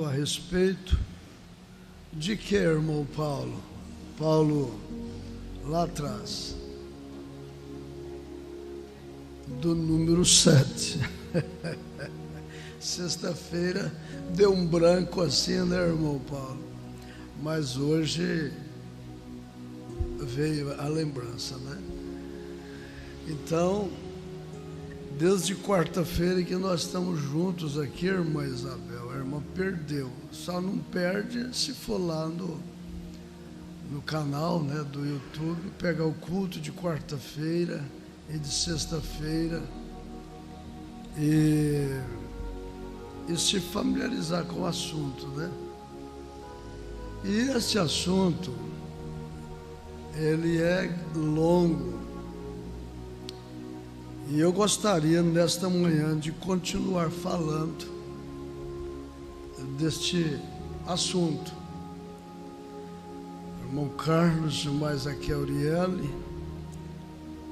falando a respeito de que, irmão Paulo? Paulo, lá atrás, do número 7. Sexta-feira deu um branco assim, né, irmão Paulo? Mas hoje veio a lembrança, né? Então, desde quarta-feira que nós estamos juntos aqui, irmã Isabel. A irmã perdeu, só não perde se for lá no canal, né, do YouTube, pegar o culto de quarta-feira e de sexta-feira e se familiarizar com o assunto, né? E esse assunto, ele é longo. E eu gostaria, nesta manhã, de continuar falando deste assunto. O irmão Carlos, mais aqui a Auriele,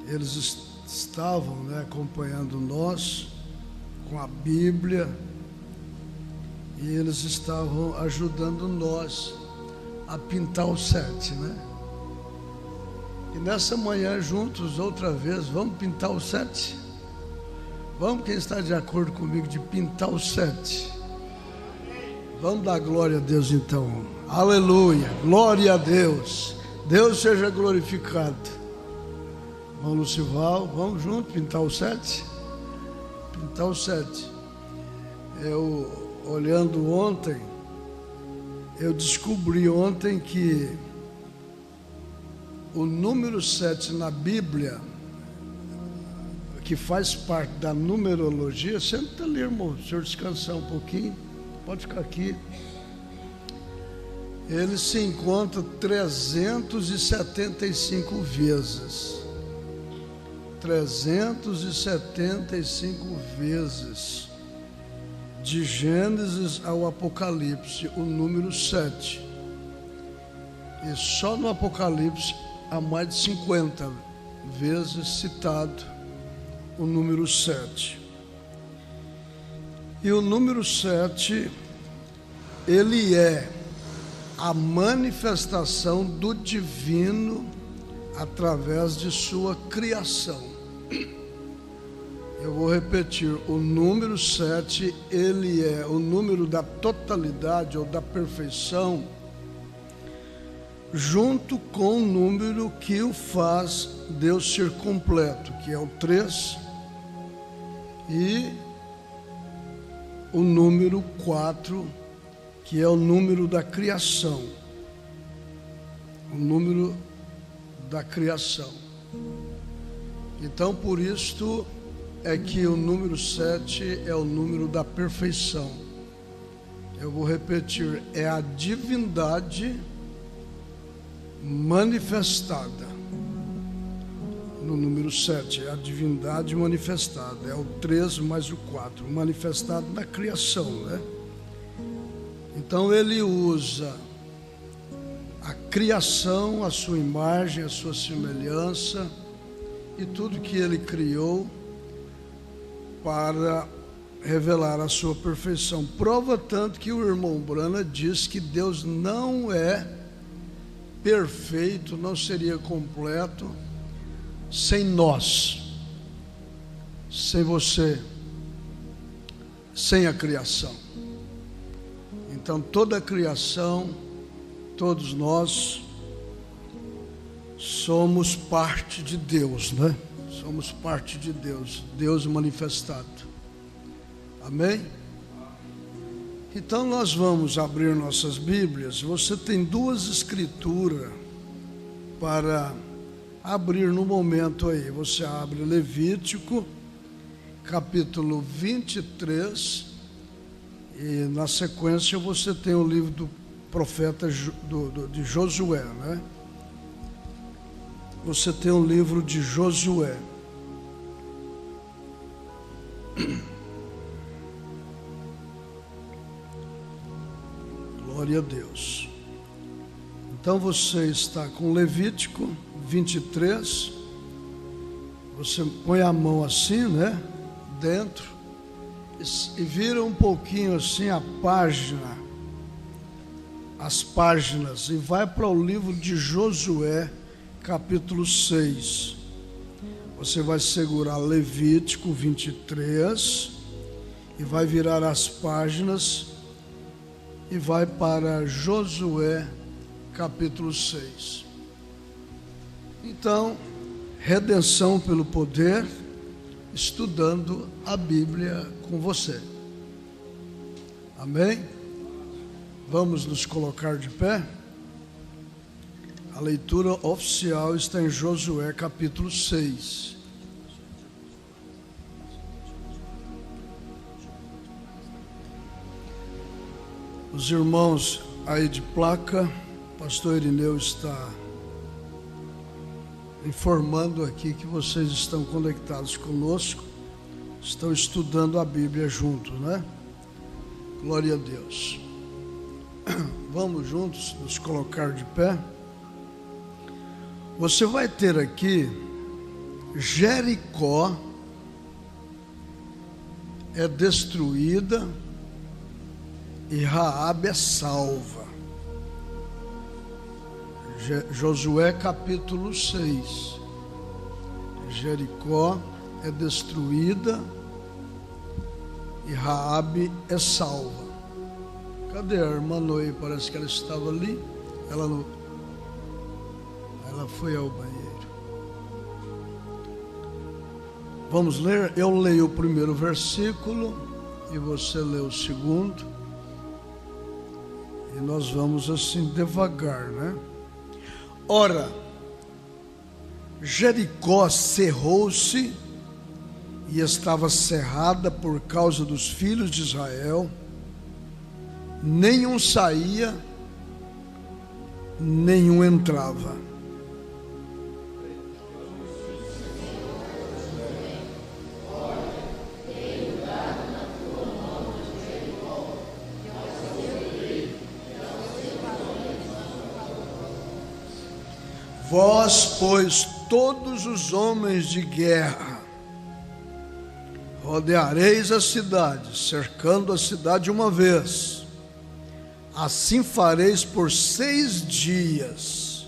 eles estavam, né, acompanhando nós com a Bíblia e eles estavam ajudando nós a pintar o 7, né? E nessa manhã, juntos, outra vez, vamos pintar o 7? Vamos, quem está de acordo comigo de pintar o 7? Vamos dar glória a Deus então. Aleluia, glória a Deus. Deus seja glorificado. Irmão Lucival, vamos juntos pintar o 7? Pintar o 7. Eu, olhando ontem, eu descobri ontem que o número 7 na Bíblia, que faz parte da numerologia, senta ali, irmão, se eu descansar um pouquinho, pode ficar aqui. Ele se encontra 375 vezes. 375 vezes. De Gênesis ao Apocalipse, o número 7. E só no Apocalipse há mais de 50 vezes citado o número 7. E o número 7, ele é a manifestação do divino através de sua criação. Eu vou repetir, o número 7, ele é o número da totalidade ou da perfeição, junto com o número que o faz Deus ser completo, que é o 3, e o número 4, que é o número da criação. O número da criação. Então, por isto é que o número 7 é o número da perfeição. Eu vou repetir, é a divindade manifestada. No número 7, é a divindade manifestada. É o 3 mais o 4, manifestado na criação, né? Então ele usa a criação, a sua imagem, a sua semelhança e tudo que ele criou para revelar a sua perfeição. Prova tanto que o irmão Brana diz que Deus não é perfeito, não seria completo sem nós, sem você, sem a criação. Então toda a criação, todos nós somos parte de Deus, né? Somos parte de Deus, Deus manifestado. Amém? Então nós vamos abrir nossas Bíblias. Você tem duas escrituras para abrir no momento aí. Você abre Levítico, capítulo 23, e na sequência você tem o livro do profeta de Josué, né? Você tem o livro de Josué. Glória a Deus. Então você está com Levítico 23. Você põe a mão assim, né? Dentro. E vira um pouquinho assim a página as páginas e vai para o livro de Josué, capítulo 6. Você vai segurar Levítico 23 e vai virar as páginas e vai para Josué, capítulo 6. Então, redenção pelo poder, estudando a Bíblia com você. Amém? Vamos nos colocar de pé? A leitura oficial está em Josué capítulo 6. Os irmãos aí de placa, pastor Irineu está informando aqui que vocês estão conectados conosco, estão estudando a Bíblia juntos, né? Glória a Deus. Vamos juntos nos colocar de pé. Você vai ter aqui Jericó é destruída e Raabe é salva. Josué capítulo 6. Jericó é destruída e Raabe é salva. Cadê a irmã Noê? Parece que ela estava ali. Ela foi ao banheiro. Vamos ler? Eu leio o primeiro versículo e você lê o segundo. E nós vamos assim devagar, né? Ora, Jericó cerrou-se e estava cerrada por causa dos filhos de Israel. Nenhum saía, nenhum entrava. Vós, pois, todos os homens de guerra, rodeareis a cidade, cercando a cidade uma vez. Assim fareis por 6 dias.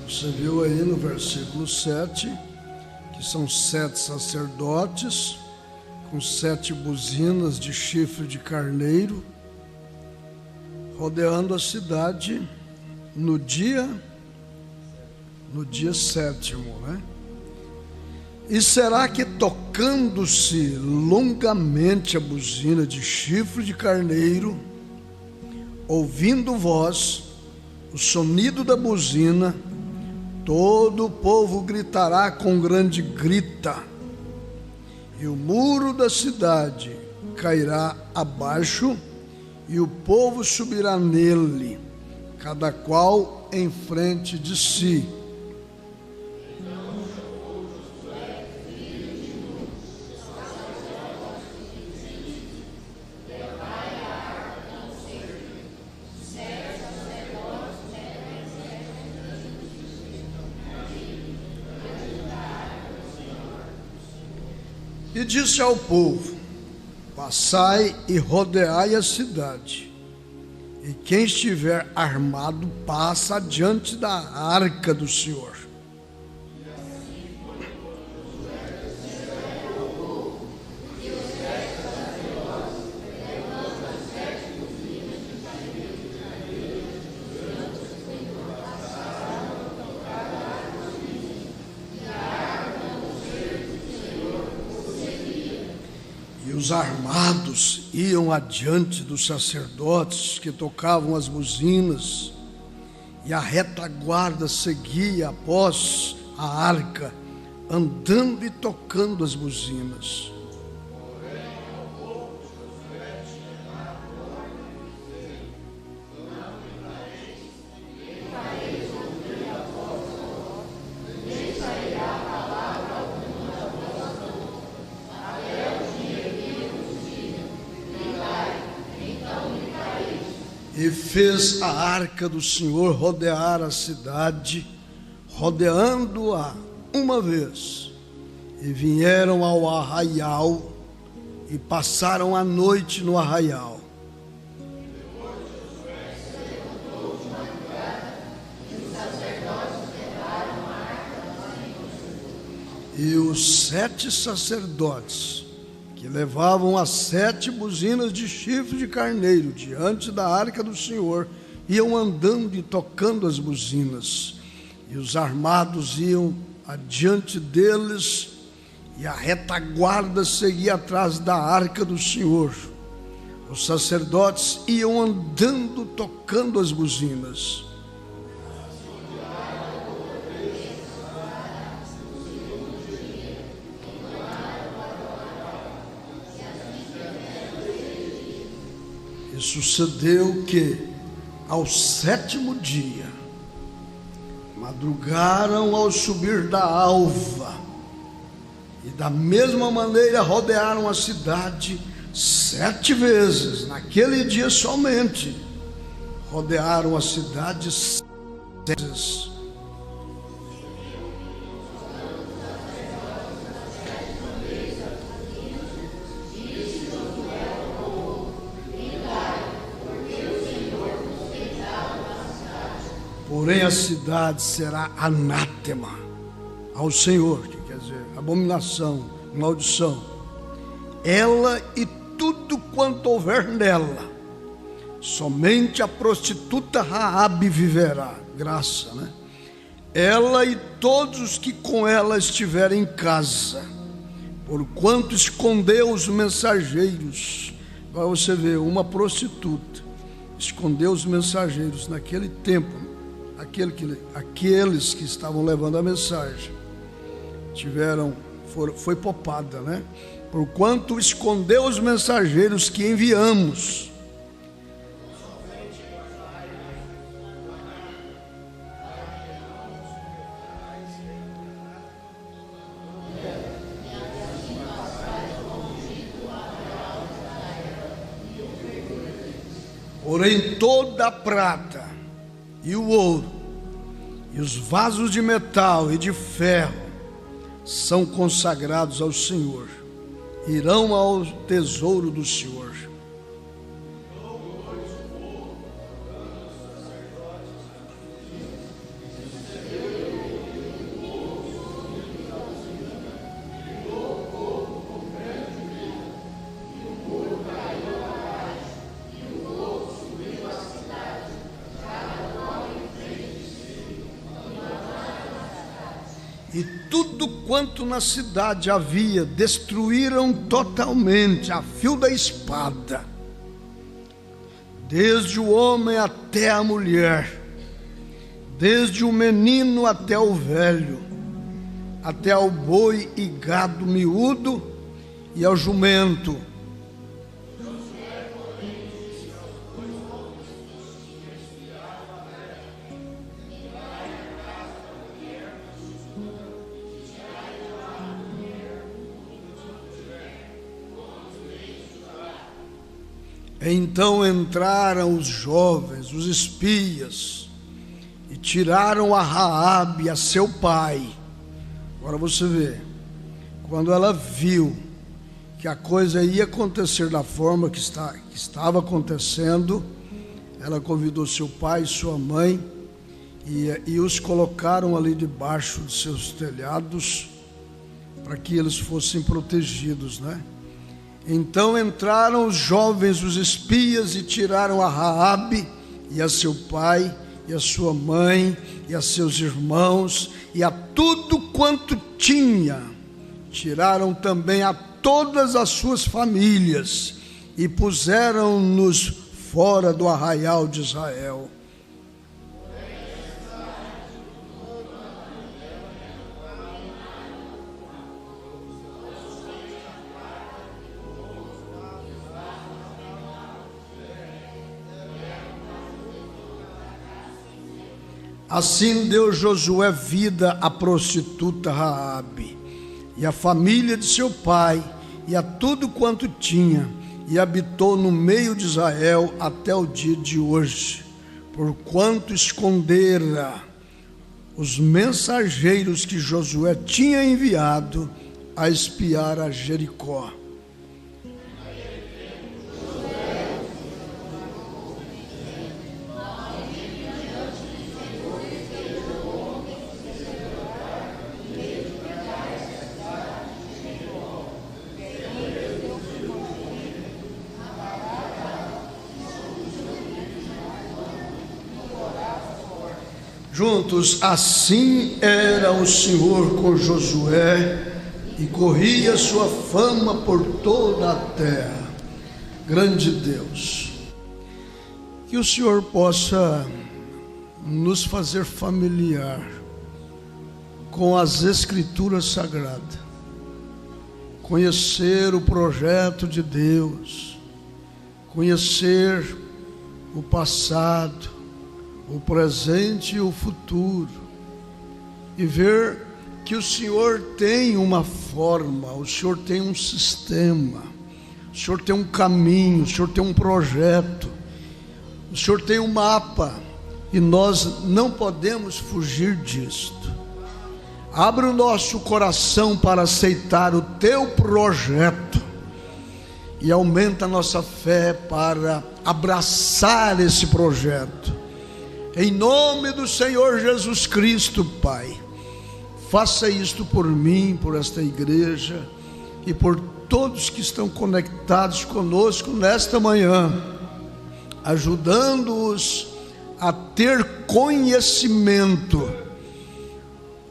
Você viu aí no versículo 7 que são 7 sacerdotes com 7 buzinas de chifre de carneiro, rodeando a cidade no dia 7º, né? E será que tocando-se longamente a buzina de chifre de carneiro, ouvindo vós o sonido da buzina, todo o povo gritará com grande grita, e o muro da cidade cairá abaixo, e o povo subirá nele, cada qual em frente de si. E disse ao povo: passai e rodeai a cidade, e quem estiver armado passa adiante da arca do Senhor. Os armados iam adiante dos sacerdotes que tocavam as buzinas, e a retaguarda seguia após a arca, andando e tocando as buzinas. E fez a arca do Senhor rodear a cidade, rodeando-a uma vez. E vieram ao arraial e passaram a noite no arraial. E os 7 sacerdotes que levavam as 7 buzinas de chifre de carneiro diante da arca do Senhor iam andando e tocando as buzinas, e os armados iam adiante deles, e a retaguarda seguia atrás da arca do Senhor. Os sacerdotes iam andando tocando as buzinas. E sucedeu que, ao 7º dia, madrugaram ao subir da alva, e da mesma maneira rodearam a cidade 7 vezes, naquele dia somente, rodearam a cidade 7 vezes. Porém a cidade será anátema ao Senhor, que quer dizer abominação, maldição, ela e tudo quanto houver nela. Somente a prostituta Raabe viverá. Graça, né? Ela e todos os que com ela estiverem em casa, porquanto escondeu os mensageiros. Agora você vê, uma prostituta escondeu os mensageiros naquele tempo. Aqueles que estavam levando a mensagem foi poupada, né? Porquanto escondeu os mensageiros que enviamos. Porém toda a prata e o ouro, e os vasos de metal e de ferro são consagrados ao Senhor, irão ao tesouro do Senhor. E tudo quanto na cidade havia, destruíram totalmente, a fio da espada, desde o homem até a mulher, desde o menino até o velho, até ao boi e gado miúdo e ao jumento. Então entraram os jovens, os espias, e tiraram a Raabe, a seu pai. Agora você vê, quando ela viu que a coisa ia acontecer da forma que estava acontecendo, ela convidou seu pai e sua mãe e os colocaram ali debaixo de seus telhados para que eles fossem protegidos, né? Então entraram os jovens, os espias, e tiraram a Raabe e a seu pai e a sua mãe e a seus irmãos e a tudo quanto tinha. Tiraram também a todas as suas famílias e puseram-nos fora do arraial de Israel. Assim deu Josué vida à prostituta Raabe, e à família de seu pai, e a tudo quanto tinha, e habitou no meio de Israel até o dia de hoje, porquanto escondera os mensageiros que Josué tinha enviado a espiar a Jericó. Juntos, assim era o Senhor com Josué, e corria sua fama por toda a terra. Grande Deus, que o Senhor possa nos fazer familiar com as Escrituras Sagradas, conhecer o projeto de Deus, conhecer o passado, o presente e o futuro, e ver que o Senhor tem uma forma, o Senhor tem um sistema, o Senhor tem um caminho, o Senhor tem um projeto, o Senhor tem um mapa, e nós não podemos fugir disto. Abra o nosso coração para aceitar o teu projeto, e aumenta a nossa fé para abraçar esse projeto. Em nome do Senhor Jesus Cristo, Pai, faça isto por mim, por esta igreja e por todos que estão conectados conosco nesta manhã, ajudando-os a ter conhecimento.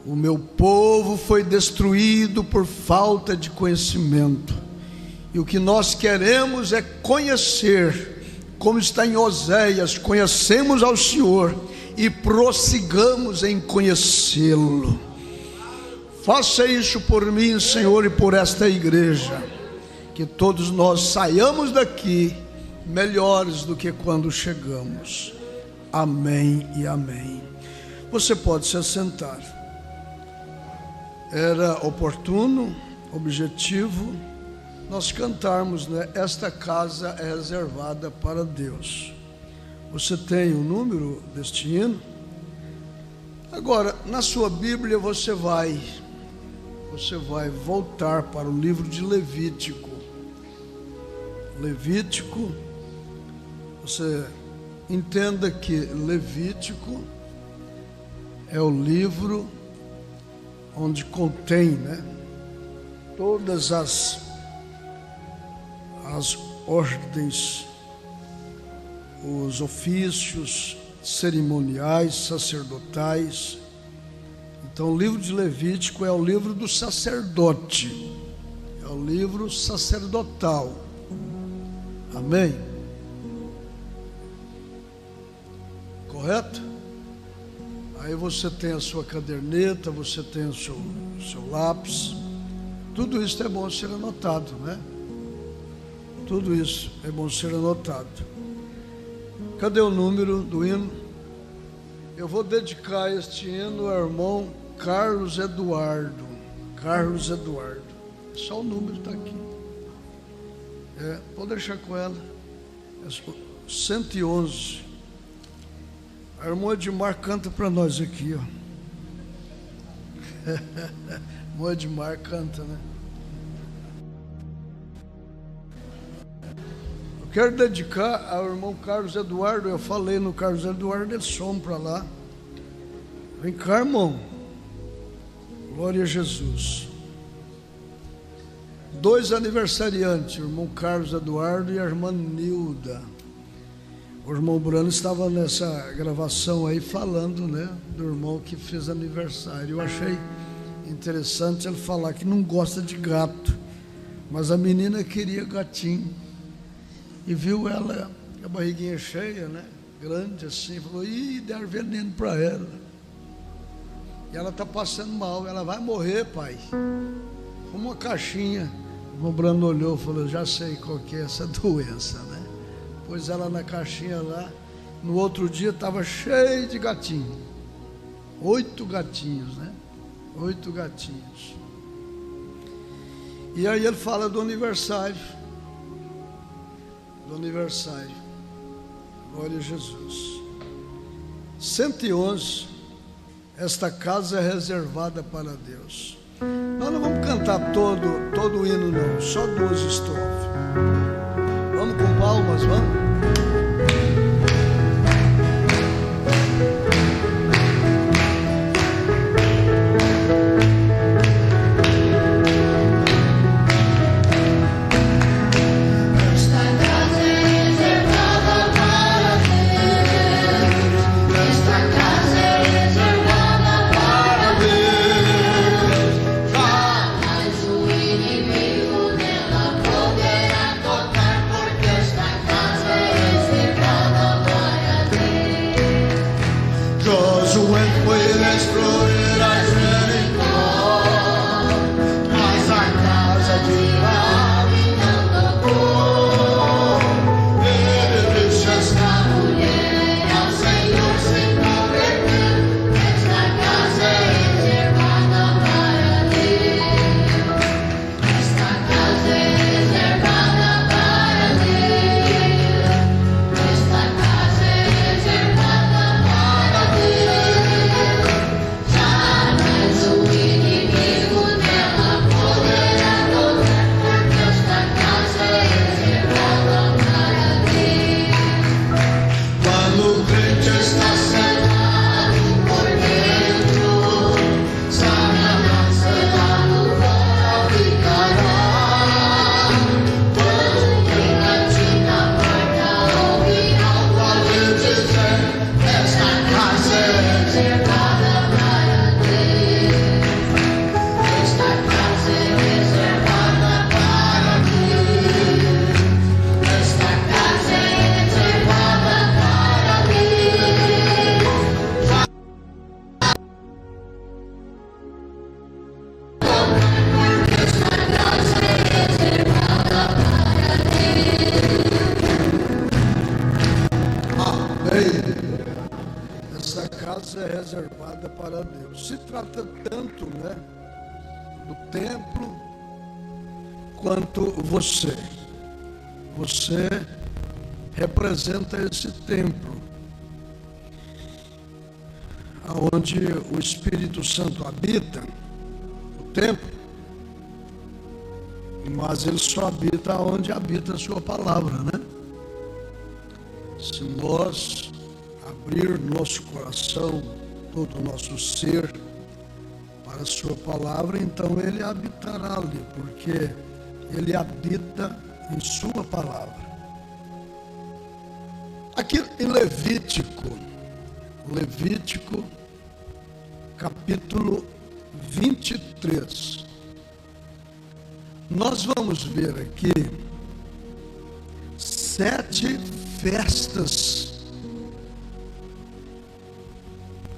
O meu povo foi destruído por falta de conhecimento, e o que nós queremos é conhecer. Como está em Oséias, conhecemos ao Senhor e prossigamos em conhecê-lo. Faça isso por mim, Senhor, e por esta igreja, que todos nós saiamos daqui melhores do que quando chegamos. Amém e amém. Você pode se assentar. Era oportuno, objetivo, nós cantarmos, né? Esta casa é reservada para Deus. Você tem o número deste hino? Agora, na sua Bíblia você vai voltar para o livro de Levítico. Levítico, você entenda que Levítico é o livro onde contém, né, todas as ordens, os ofícios cerimoniais, sacerdotais. Então o livro de Levítico é o livro do sacerdote, é o livro sacerdotal. Amém? Correto? Aí você tem a sua caderneta, você tem o seu lápis. Tudo isso é bom ser anotado, né? Tudo isso é bom ser anotado. Cadê o número do hino? Eu vou dedicar este hino ao irmão Carlos Eduardo. Carlos Eduardo. Só o número está aqui. Pode deixar com ela. 111. A irmã Edmar canta para nós aqui, ó. Irmã Edmar canta, né? Quero dedicar ao irmão Carlos Eduardo. Eu falei no Carlos Eduardo, ele some para lá. Vem cá, irmão. Glória a Jesus. 2 aniversariantes, o irmão Carlos Eduardo e a irmã Nilda. O irmão Bruno estava nessa gravação aí falando, né, do irmão que fez aniversário. Eu achei interessante ele falar que não gosta de gato, mas a menina queria gatinho. E viu ela, a barriguinha cheia, né? Grande assim, falou, deram veneno para ela. E ela está passando mal, ela vai morrer, pai. Uma caixinha. O irmão Bruno olhou e falou, já sei qual que é essa doença, né? Pôs ela na caixinha lá. No outro dia estava cheio de gatinhos. 8 gatinhos, né? 8 gatinhos. E aí ele fala do aniversário. do aniversário. Glória a Jesus. 111. Esta casa é reservada para Deus. Nós não vamos cantar todo o hino não, só 2 estrofes. Vamos com palmas, vamos? Essa casa é reservada para Deus. Se trata tanto, do templo, quanto você. Você representa esse templo, onde o Espírito Santo habita, o templo, mas ele só habita onde habita a sua palavra, Se nós abrir nosso coração, todo o nosso ser para a sua palavra, então ele habitará ali, porque ele habita em sua palavra. Aqui em Levítico capítulo 23, nós vamos ver aqui 7 festas,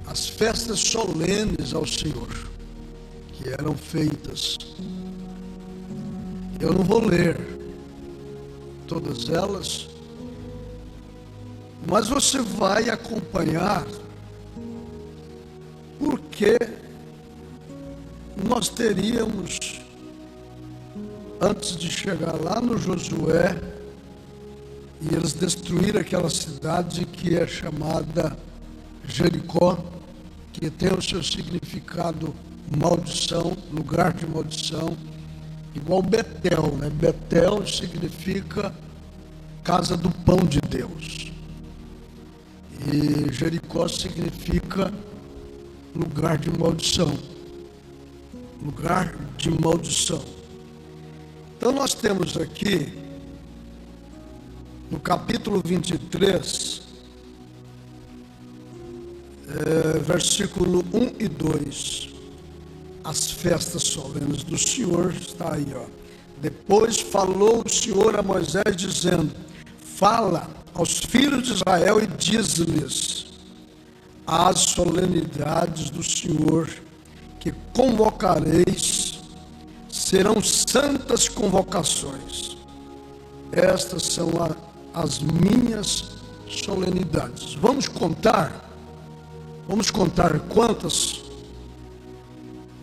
as festas solenes ao Senhor, que eram feitas. Eu não vou ler todas elas, mas você vai acompanhar, porque nós teríamos, antes de chegar lá no Josué, e eles destruíram aquela cidade que é chamada Jericó, que tem o seu significado maldição, lugar de maldição, igual Betel, Betel significa casa do pão de Deus, e Jericó significa lugar de maldição, lugar de maldição. Então nós temos aqui no capítulo 23, versículo 1 e 2, as festas solenes do Senhor, está aí, Depois falou o Senhor a Moisés, dizendo: fala aos filhos de Israel e diz-lhes: as solenidades do Senhor que convocareis serão santas convocações. Estas são as minhas solenidades. Vamos contar quantas.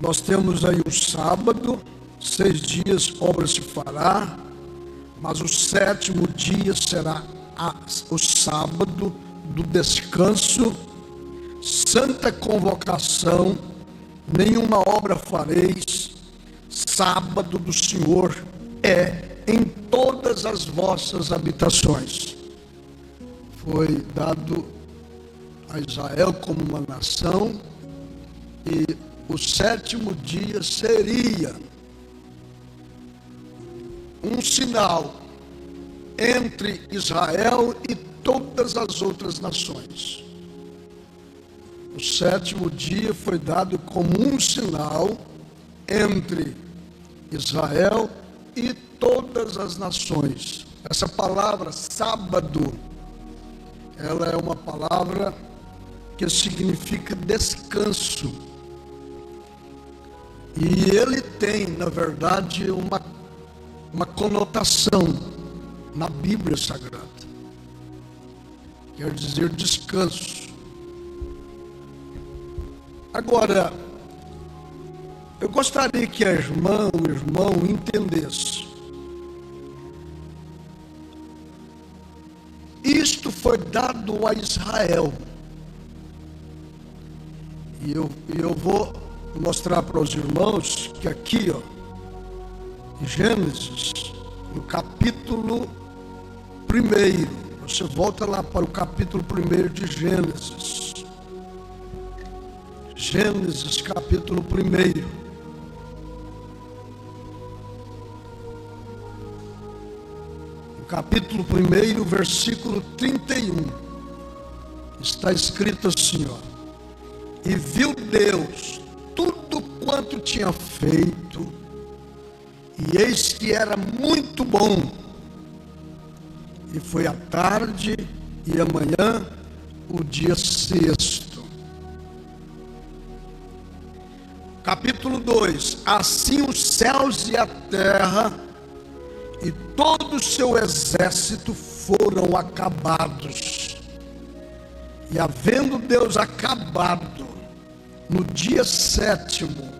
Nós temos aí o sábado, 6 dias obra se fará, mas o sétimo dia será o sábado do descanso, santa convocação, nenhuma obra fareis, sábado do Senhor é em todas as vossas habitações. Foi dado a Israel como uma nação, e o sétimo dia seria um sinal entre Israel e todas as outras nações. O sétimo dia foi dado como um sinal entre Israel e todas as nações. Essa palavra sábado, ela é uma palavra que significa descanso. E ele tem, na verdade, uma conotação na Bíblia Sagrada. Quer dizer descanso. Agora, eu gostaria que a irmã, o irmão entendesse. Isto foi dado a Israel. E eu vou mostrar para os irmãos que aqui, em Gênesis, no capítulo 1, você volta lá para o capítulo 1 de Gênesis. Gênesis, capítulo 1. No capítulo 1, versículo 31. Está escrito assim, e viu Deus tudo quanto tinha feito, e eis que era muito bom. E foi a tarde e amanhã o dia sexto. Capítulo 2. Assim os céus e a terra e todo o seu exército foram acabados. E havendo Deus acabado no dia sétimo,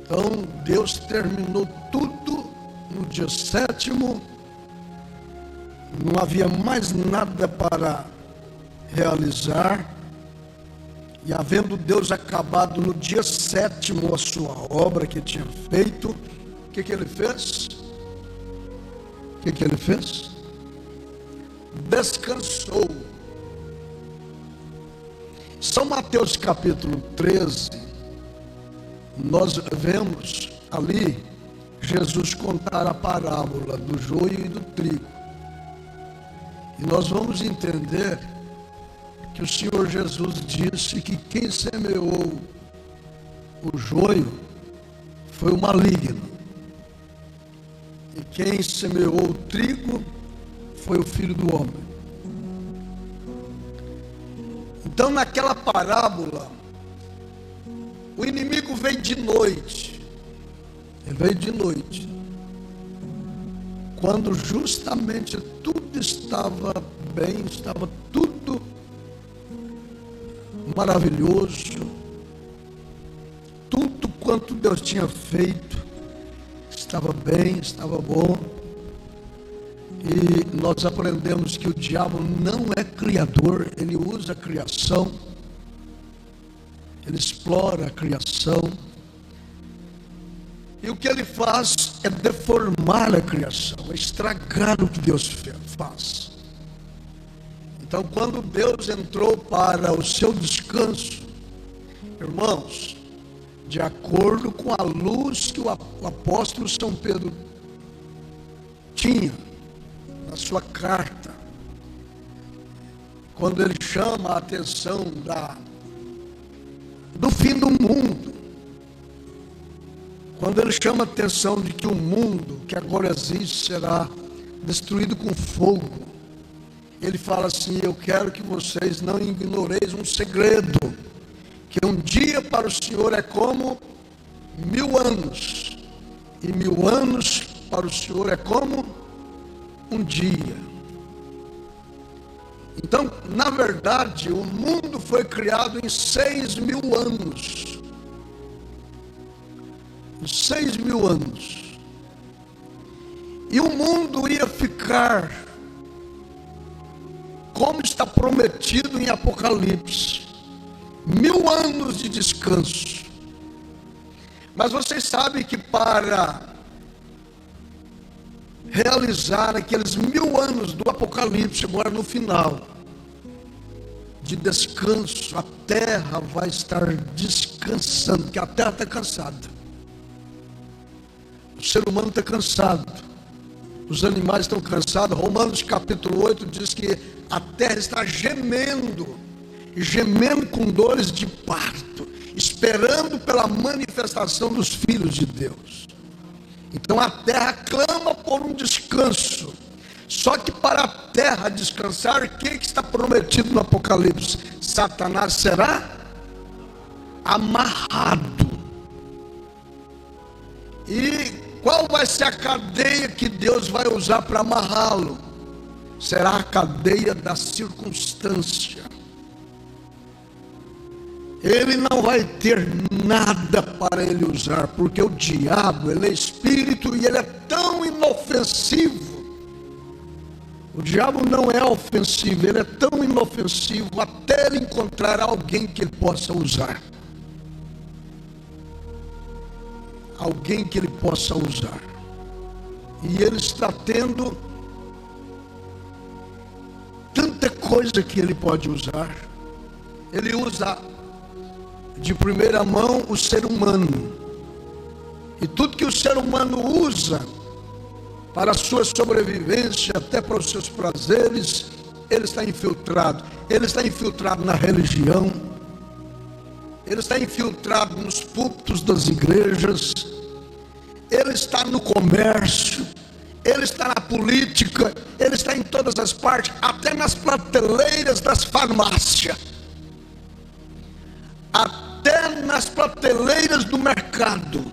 então Deus terminou tudo no dia sétimo, não havia mais nada para realizar. E havendo Deus acabado no dia sétimo a sua obra que tinha feito, o que ele fez? O que ele fez? Descansou. São Mateus capítulo 13, nós vemos ali Jesus contar a parábola do joio e do trigo. E nós vamos entender que o Senhor Jesus disse que quem semeou o joio foi o maligno, e quem semeou o trigo foi o Filho do Homem. Então, naquela parábola, o inimigo veio de noite. Ele veio de noite, quando justamente tudo estava bem, estava tudo maravilhoso, tudo quanto Deus tinha feito estava bem, estava bom. E nós aprendemos que o diabo não é criador, ele usa a criação, ele explora a criação, e o que ele faz é deformar a criação, é estragar o que Deus faz. Então, quando Deus entrou para o seu descanso, irmãos, de acordo com a luz que o apóstolo São Pedro tinha na sua carta, quando ele chama a atenção do fim do mundo, quando ele chama a atenção de que o mundo que agora existe será destruído com fogo, ele fala assim: eu quero que vocês não ignoreis um segredo, que um dia para o Senhor é como 1000 anos, e 1000 anos para o Senhor é como um dia. Então, na verdade, o mundo foi criado em 6.000 anos. Em 6.000 anos. E o mundo ia ficar como está prometido em Apocalipse, 1000 anos de descanso. Mas vocês sabem que para realizar aqueles 1000 anos do Apocalipse, agora no final, de descanso, a terra vai estar descansando, porque a terra está cansada. O ser humano está cansado, os animais estão cansados. Romanos capítulo 8 diz que a terra está gemendo, e gemendo com dores de parto, esperando pela manifestação dos filhos de Deus. Então a terra clama por um descanso. Só que para a terra descansar, o que está prometido no Apocalipse? Satanás será amarrado. E qual vai ser a cadeia que Deus vai usar para amarrá-lo? Será a cadeia da circunstância. Ele não vai ter nada para ele usar, porque o diabo, ele é espírito e ele é tão inofensivo. O diabo não é ofensivo, ele é tão inofensivo até ele encontrar alguém que ele possa usar. Alguém que ele possa usar. E ele está tendo tanta coisa que ele pode usar. Ele usa de primeira mão o ser humano. E tudo que o ser humano usa para a sua sobrevivência, até para os seus prazeres, ele está infiltrado. Ele está infiltrado na religião, ele está infiltrado nos púlpitos das igrejas, ele está no comércio, ele está na política, ele está em todas as partes, até nas prateleiras das farmácias, até nas prateleiras do mercado.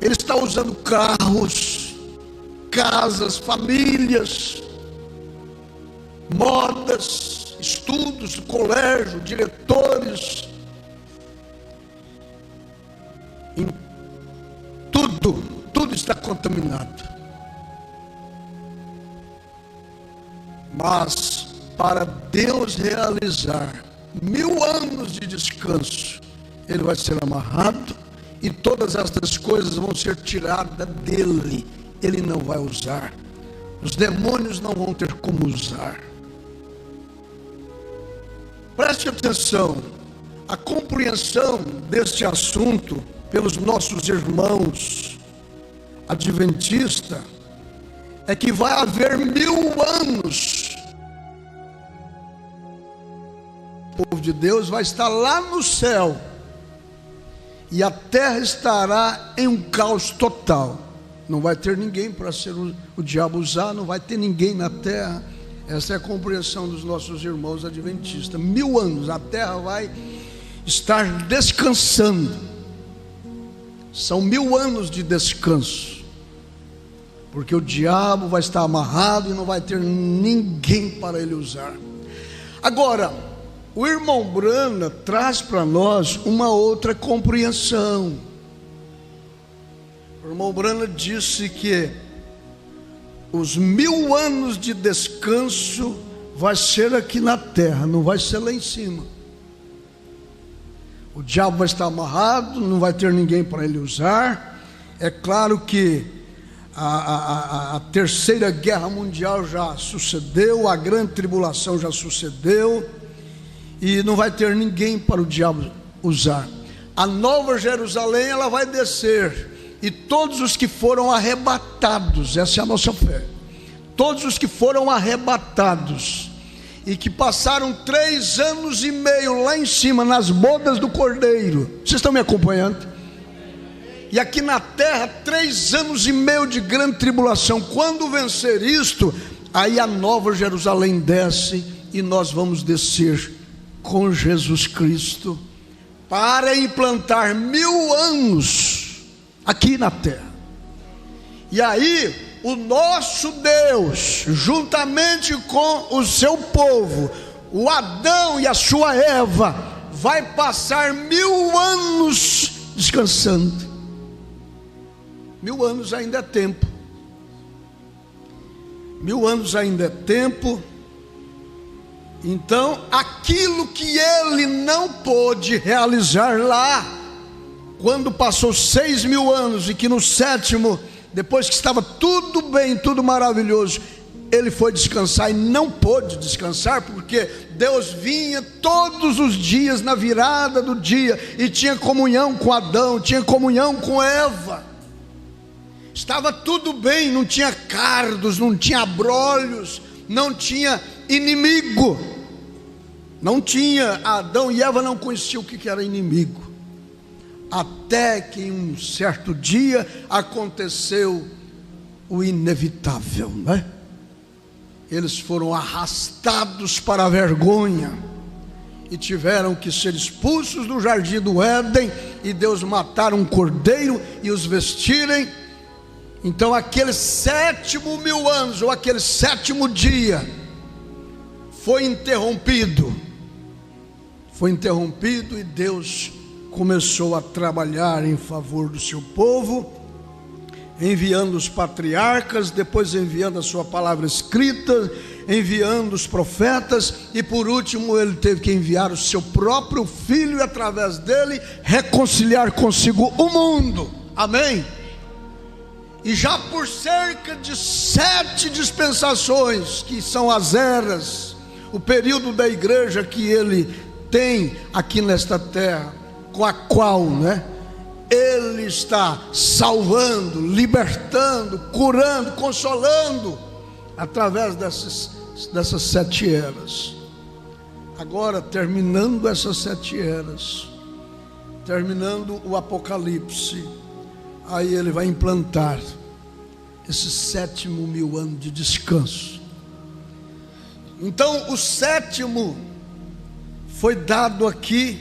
Ele está usando carros, casas, famílias, modas, estudos, colégio, diretores, em tudo está contaminado. Mas para Deus realizar 1000 anos de descanso, ele vai ser amarrado e todas essas coisas vão ser tiradas dele. Ele não vai usar, os demônios não vão ter como usar. Preste atenção, a compreensão deste assunto pelos nossos irmãos adventistas é que vai haver 1000 anos. O povo de Deus vai estar lá no céu e a terra estará em um caos total. Não vai ter ninguém para ser o diabo usar, não vai ter ninguém na terra. Essa é a compreensão dos nossos irmãos adventistas. 1000 anos, a terra vai estar descansando. São 1000 anos de descanso, porque o diabo vai estar amarrado e não vai ter ninguém para ele usar. Agora, o irmão Brana traz para nós uma outra compreensão. O irmão Brana disse que os 1000 anos de descanso vai ser aqui na terra, não vai ser lá em cima. O diabo vai estar amarrado, não vai ter ninguém para ele usar. É claro que a terceira guerra mundial já sucedeu, a grande tribulação já sucedeu, e não vai ter ninguém para o diabo usar. A nova Jerusalém, ela vai descer, e todos os que foram arrebatados, essa é a nossa fé, todos os que foram arrebatados e que passaram 3 anos e meio lá em cima nas bodas do Cordeiro, vocês estão me acompanhando? E aqui na terra 3 anos e meio de grande tribulação. Quando vencer isto, aí a nova Jerusalém desce e nós vamos descer com Jesus Cristo para implantar 1000 anos aqui na terra. E aí o nosso Deus, juntamente com o seu povo, o Adão e a sua Eva, vai passar 1000 anos descansando. 1000 anos ainda é tempo. 1000 anos ainda é tempo. Então, aquilo que ele não pôde realizar lá, quando passou 6.000 anos, e que no 7º, depois que estava tudo bem, tudo maravilhoso, ele foi descansar e não pôde descansar, porque Deus vinha todos os dias na virada do dia e tinha comunhão com Adão, tinha comunhão com Eva. Estava tudo bem, não tinha cardos, não tinha abrolhos, não tinha inimigo. Não tinha, Adão e Eva não conheciam o que era inimigo. Até que em um certo dia aconteceu o inevitável, né? Eles foram arrastados para a vergonha e tiveram que ser expulsos do jardim do Éden, e Deus matar um cordeiro e os vestirem. Então aquele 7.000 anos, ou aquele 7º dia, foi interrompido, e Deus começou a trabalhar em favor do seu povo, enviando os patriarcas, depois enviando a sua palavra escrita, enviando os profetas, e por último ele teve que enviar o seu próprio filho, e através dele reconciliar consigo o mundo. Amém? E já por cerca de 7 dispensações, que são as eras, o período da igreja que ele tem aqui nesta terra, com a qual, ele está salvando, libertando, curando, consolando, através dessas 7 eras. Agora, terminando essas 7 eras, terminando o Apocalipse, aí ele vai implantar esse 7.000 anos de descanso. Então o 7º foi dado aqui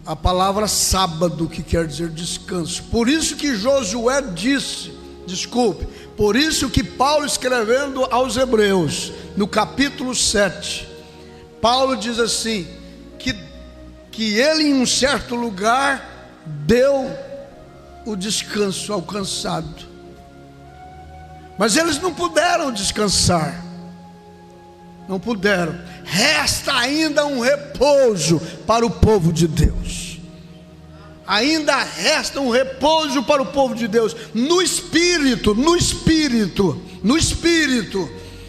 a palavra sábado, que quer dizer descanso. Por isso que Josué disse, por isso que Paulo, escrevendo aos Hebreus, no capítulo 7, Paulo diz assim, que ele em um certo lugar deu o descanso ao cansado, mas eles não puderam descansar, não puderam. Resta ainda um repouso para o povo de Deus. Ainda resta um repouso para o povo de Deus. No espírito,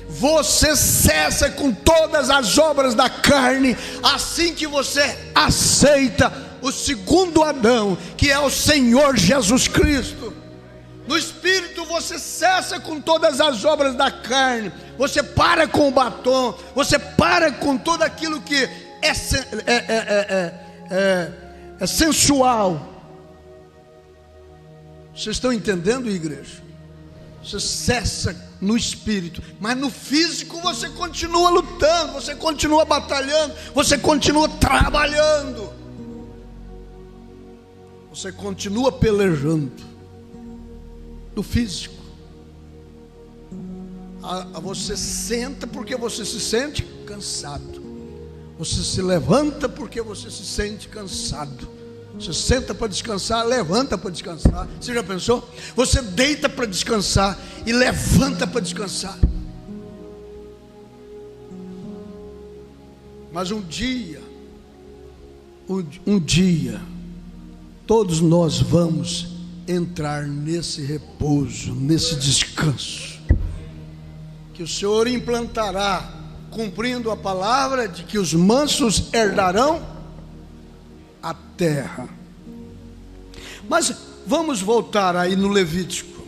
você cessa com todas as obras da carne, assim que você aceita o segundo Adão, que é o Senhor Jesus Cristo. No espírito você cessa com todas as obras da carne, você para com o batom, você para com tudo aquilo que é sensual. Vocês estão entendendo, igreja? Você cessa no espírito, mas no físico você continua lutando, você continua batalhando, você continua trabalhando, você continua pelejando. No físico, você senta porque você se sente cansado, você se levanta porque você se sente cansado, você senta para descansar, levanta para descansar. Você já pensou? Você deita para descansar e levanta para descansar. Mas um dia, todos nós vamos entrar nesse repouso, nesse descanso, que o Senhor implantará, cumprindo a palavra de que os mansos herdarão a terra. Mas vamos voltar aí no Levítico.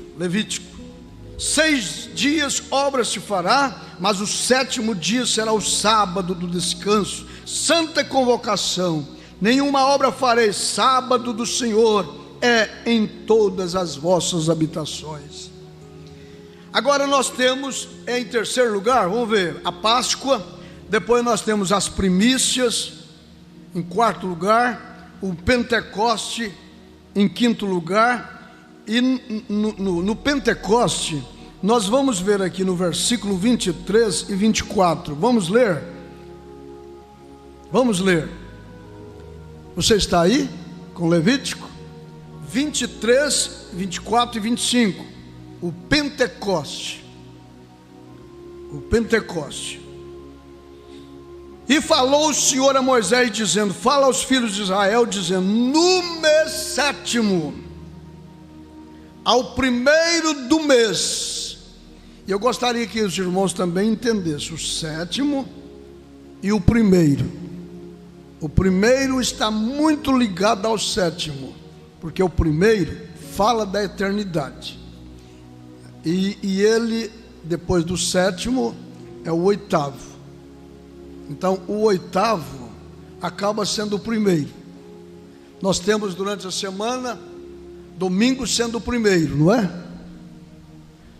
6 dias obra se fará, mas o 7º dia será o sábado do descanso, santa convocação. Nenhuma obra farei, sábado do Senhor é em todas as vossas habitações. Agora nós temos, em terceiro lugar, vamos ver, a Páscoa. Depois nós temos as primícias, em quarto lugar, o Pentecoste, em quinto lugar. E no Pentecoste, nós vamos ver aqui no versículo 23 e 24. Vamos ler? Você está aí com Levítico 23, 24 e 25. O Pentecoste. o Pentecoste. E falou o Senhor a Moisés dizendo: fala aos filhos de Israel dizendo: no mês sétimo, ao primeiro do mês. E eu gostaria que os irmãos também entendessem o sétimo e o primeiro. O primeiro está muito ligado ao sétimo, porque o primeiro fala da eternidade, e ele, depois do sétimo, é o oitavo. Então o oitavo acaba sendo o primeiro. Nós temos durante a semana, domingo sendo o primeiro, não é?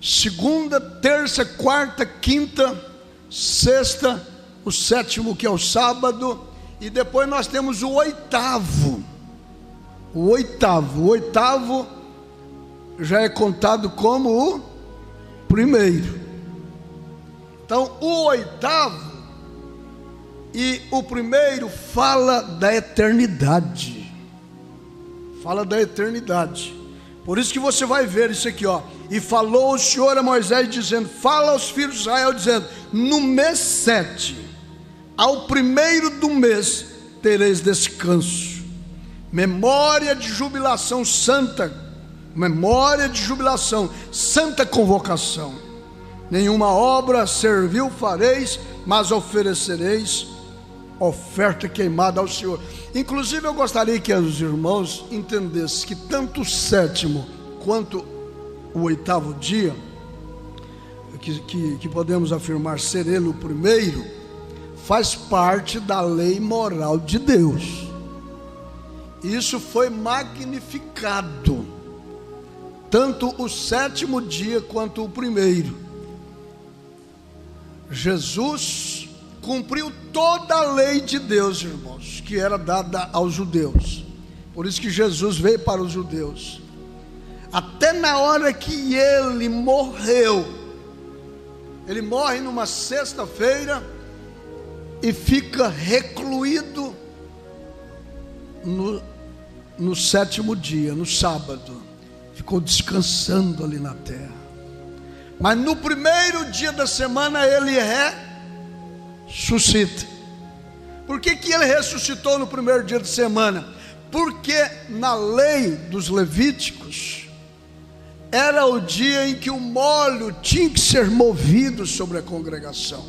Segunda, terça, quarta, quinta, sexta, o sétimo, que é o sábado, e depois nós temos o oitavo. O oitavo já é contado como o primeiro. Então o oitavo e o primeiro fala da eternidade. Fala da eternidade. Por isso que você vai ver isso aqui, ó. E falou o Senhor a Moisés dizendo: fala aos filhos de Israel dizendo: no mês 7, ao primeiro do mês, tereis descanso, memória de jubilação santa, memória de jubilação, santa convocação. Nenhuma obra servil fareis, mas oferecereis oferta queimada ao Senhor. Inclusive eu gostaria que os irmãos entendessem que tanto o sétimo quanto o oitavo dia, que podemos afirmar ser ele o primeiro, faz parte da lei moral de Deus. Isso foi magnificado, tanto o sétimo dia quanto o primeiro. Jesus cumpriu toda a lei de Deus, irmãos, que era dada aos judeus. Por isso que Jesus veio para os judeus. Até na hora que ele morreu, ele morre numa sexta-feira e fica recluído no sétimo dia, no sábado. Ficou descansando ali na terra. Mas no primeiro dia da semana ele ressuscita. Por que ele ressuscitou no primeiro dia de semana? Porque na lei dos Levíticos era o dia em que o molho tinha que ser movido sobre a congregação.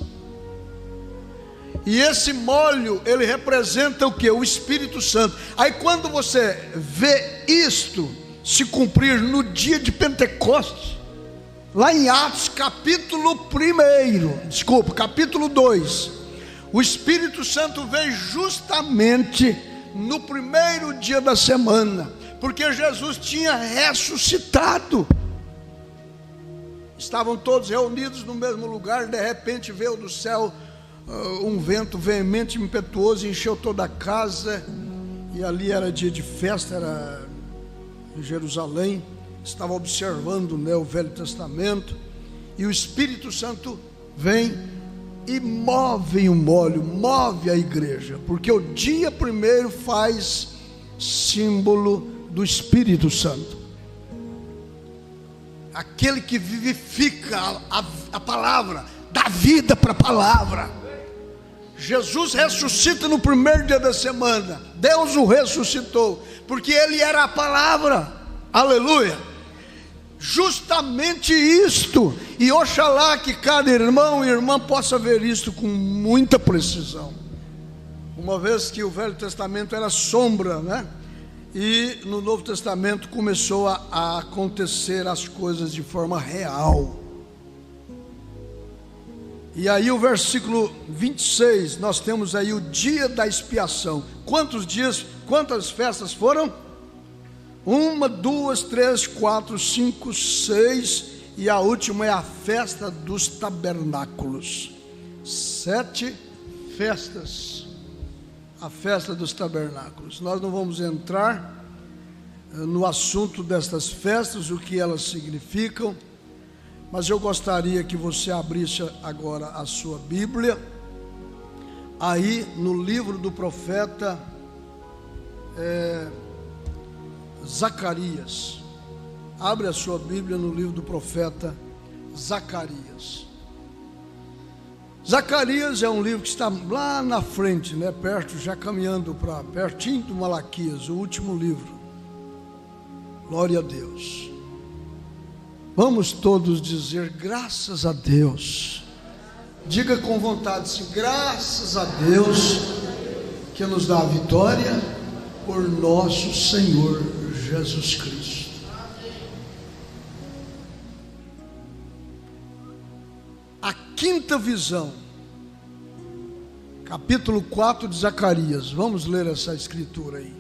E esse molho, ele representa o que? O Espírito Santo. Aí quando você vê isto se cumprir no dia de Pentecostes, lá em Atos capítulo 2, o Espírito Santo veio justamente no primeiro dia da semana, porque Jesus tinha ressuscitado. Estavam todos reunidos no mesmo lugar, de repente veio do céu um vento veemente, impetuoso, encheu toda a casa, e ali era dia de festa, era em Jerusalém. Estava observando, né, o Velho Testamento, e o Espírito Santo vem e move o molho, move a igreja, porque o dia primeiro faz símbolo do Espírito Santo, aquele que vivifica a palavra, dá vida para a palavra. Jesus ressuscita no primeiro dia da semana. Deus o ressuscitou, porque ele era a palavra. Aleluia. Justamente isto, e oxalá que cada irmão e irmã possa ver isto com muita precisão, uma vez que o Velho Testamento era sombra, né? E no Novo Testamento começou a acontecer as coisas de forma real. E aí o versículo 26, nós temos aí o dia da expiação. Quantos dias, quantas festas foram? 1, 2, 3, 4, 5, 6, e a última é a festa dos tabernáculos. 7 festas, a festa dos tabernáculos. Nós não vamos entrar no assunto destas festas, o que elas significam, mas eu gostaria que você abrisse agora a sua Bíblia, aí no livro do profeta Zacarias. Abre a sua Bíblia no livro do profeta Zacarias. Zacarias é um livro que está lá na frente, né, perto, já caminhando para pertinho do Malaquias, o último livro. Glória a Deus. Vamos todos dizer graças a Deus. Diga com vontade assim: graças a Deus que nos dá a vitória por nosso Senhor Jesus Cristo. A quinta visão, capítulo 4 de Zacarias. Vamos ler essa escritura aí.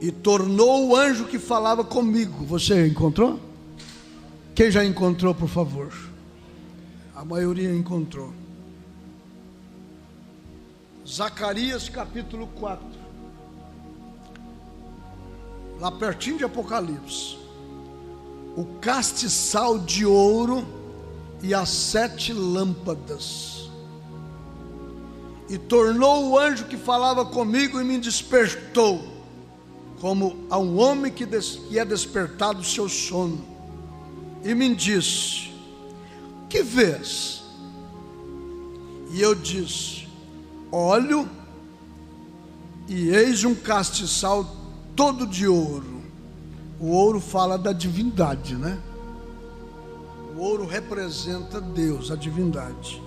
E tornou o anjo que falava comigo. Você encontrou? Quem já encontrou, por favor? A maioria encontrou. Zacarias capítulo 4, lá pertinho de Apocalipse. O castiçal de ouro e as 7 lâmpadas. E tornou o anjo que falava comigo e me despertou, como a um homem que é despertado do seu sono. E me disse: que vês? E eu disse: olho, e eis um castiçal todo de ouro. O ouro fala da divindade, né? O ouro representa Deus, a divindade.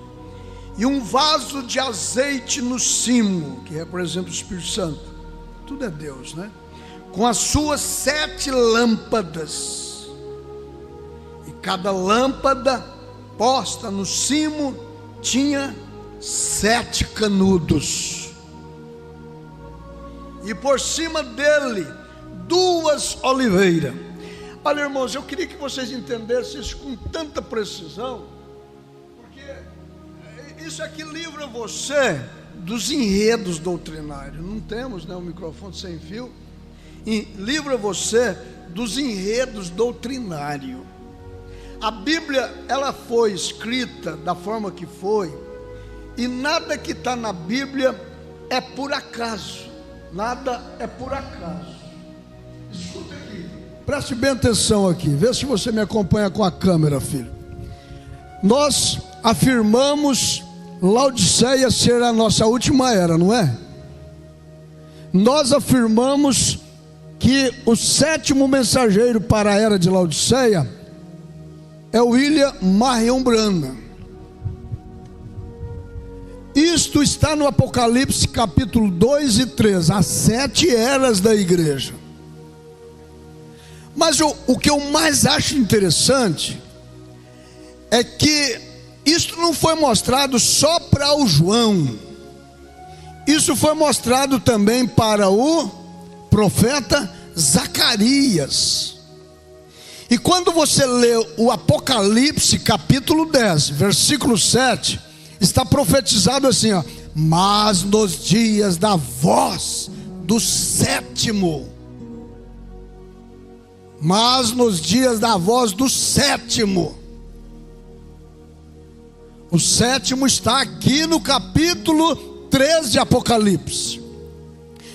E um vaso de azeite no cimo, que representa o Espírito Santo. Tudo é Deus, né? Com as suas 7 lâmpadas. E cada lâmpada posta no cimo tinha 7 canudos. E por cima dele 2 oliveiras. Olha, irmãos, eu queria que vocês entendessem isso com tanta precisão, porque isso aqui livra você dos enredos doutrinários. Não temos, né, um microfone sem fio. E livra você dos enredos doutrinários. A Bíblia, ela foi escrita da forma que foi, e nada que está na Bíblia é por acaso. Nada é por acaso. Escuta aqui, preste bem atenção aqui, vê se você me acompanha com a câmera, filho. Nós afirmamos Laodiceia ser a nossa última era, não é? Nós afirmamos que o 7º mensageiro para a era de Laodiceia é William Marion Branham. Isto está no Apocalipse capítulo 2 e 3, as 7 eras da igreja. Mas o que eu mais acho interessante é que isto não foi mostrado só para o João. Isso foi mostrado também para o profeta Zacarias. E quando você lê o Apocalipse capítulo 10, versículo 7, está profetizado assim, ó: mas nos dias da voz do 7º. Mas nos dias da voz do 7º. O 7º está aqui no capítulo 3 de Apocalipse,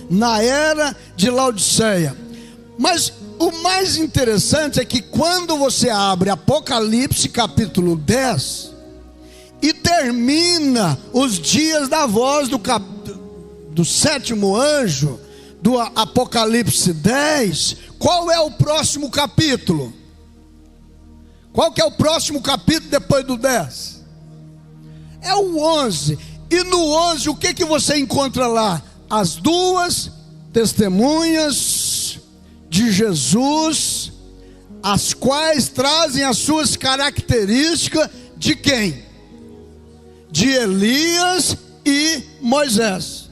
na era de Laodiceia. Mas o mais interessante é que quando você abre Apocalipse capítulo 10 e termina os dias da voz do 7º anjo, do Apocalipse 10, qual é o próximo capítulo? Qual que é o próximo capítulo depois do 10? É o 11. E no 11 o que você encontra lá? As 2 testemunhas de Jesus, as quais trazem as suas características de quem? De Elias e Moisés.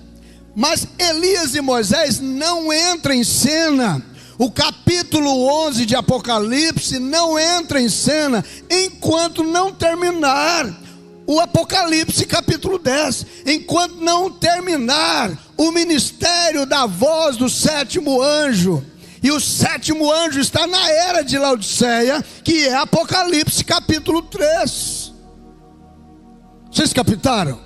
Mas Elias e Moisés não entram em cena. O capítulo 11 de Apocalipse não entra em cena enquanto não terminar o Apocalipse capítulo 10, enquanto não terminar o ministério da voz do 7º anjo. E o 7º anjo está na era de Laodiceia, que é Apocalipse capítulo 3. Vocês captaram?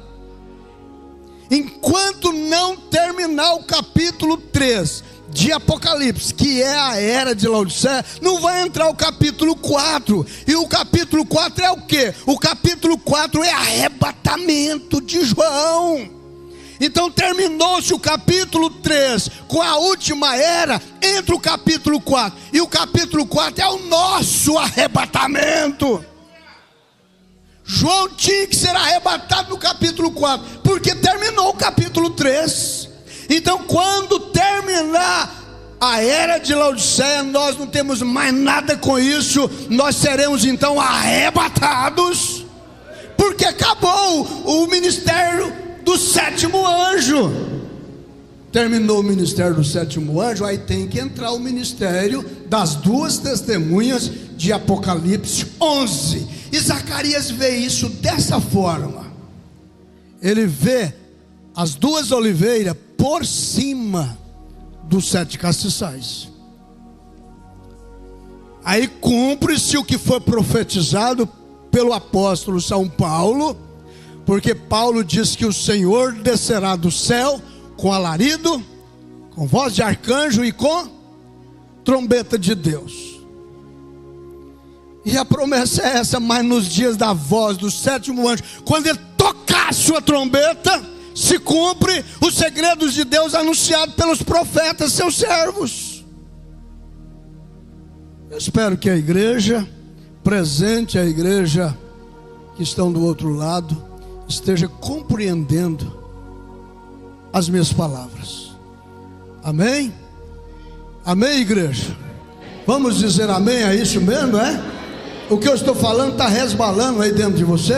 Enquanto não terminar o capítulo 3 de Apocalipse, que é a era de Laodiceia, não vai entrar o capítulo 4. E o capítulo 4 é o quê? O capítulo 4 é arrebatamento de João. Então terminou-se o capítulo 3 com a última era, entra o capítulo 4. E o capítulo 4 é o nosso arrebatamento. João tinha que ser arrebatado no capítulo 4, porque terminou o capítulo 3. Então quando terminar a era de Laodiceia, nós não temos mais nada com isso. Nós seremos então arrebatados, porque acabou o ministério do sétimo anjo. Terminou o ministério do sétimo anjo, aí tem que entrar o ministério das duas testemunhas de Apocalipse 11. E Zacarias vê isso dessa forma. Ele vê as duas oliveiras por cima dos 7 castiçais. Aí cumpre-se o que foi profetizado pelo apóstolo São Paulo, porque Paulo diz que o Senhor descerá do céu com alarido, com voz de arcanjo e com trombeta de Deus. E a promessa é essa: mas nos dias da voz do sétimo anjo, quando ele tocar a sua trombeta, se cumpre os segredos de Deus anunciados pelos profetas, seus servos. Eu espero que a igreja presente, a igreja que estão do outro lado, esteja compreendendo as minhas palavras. Amém? Amém, igreja? Vamos dizer amém a isso mesmo, é? O que eu estou falando está resbalando aí dentro de você?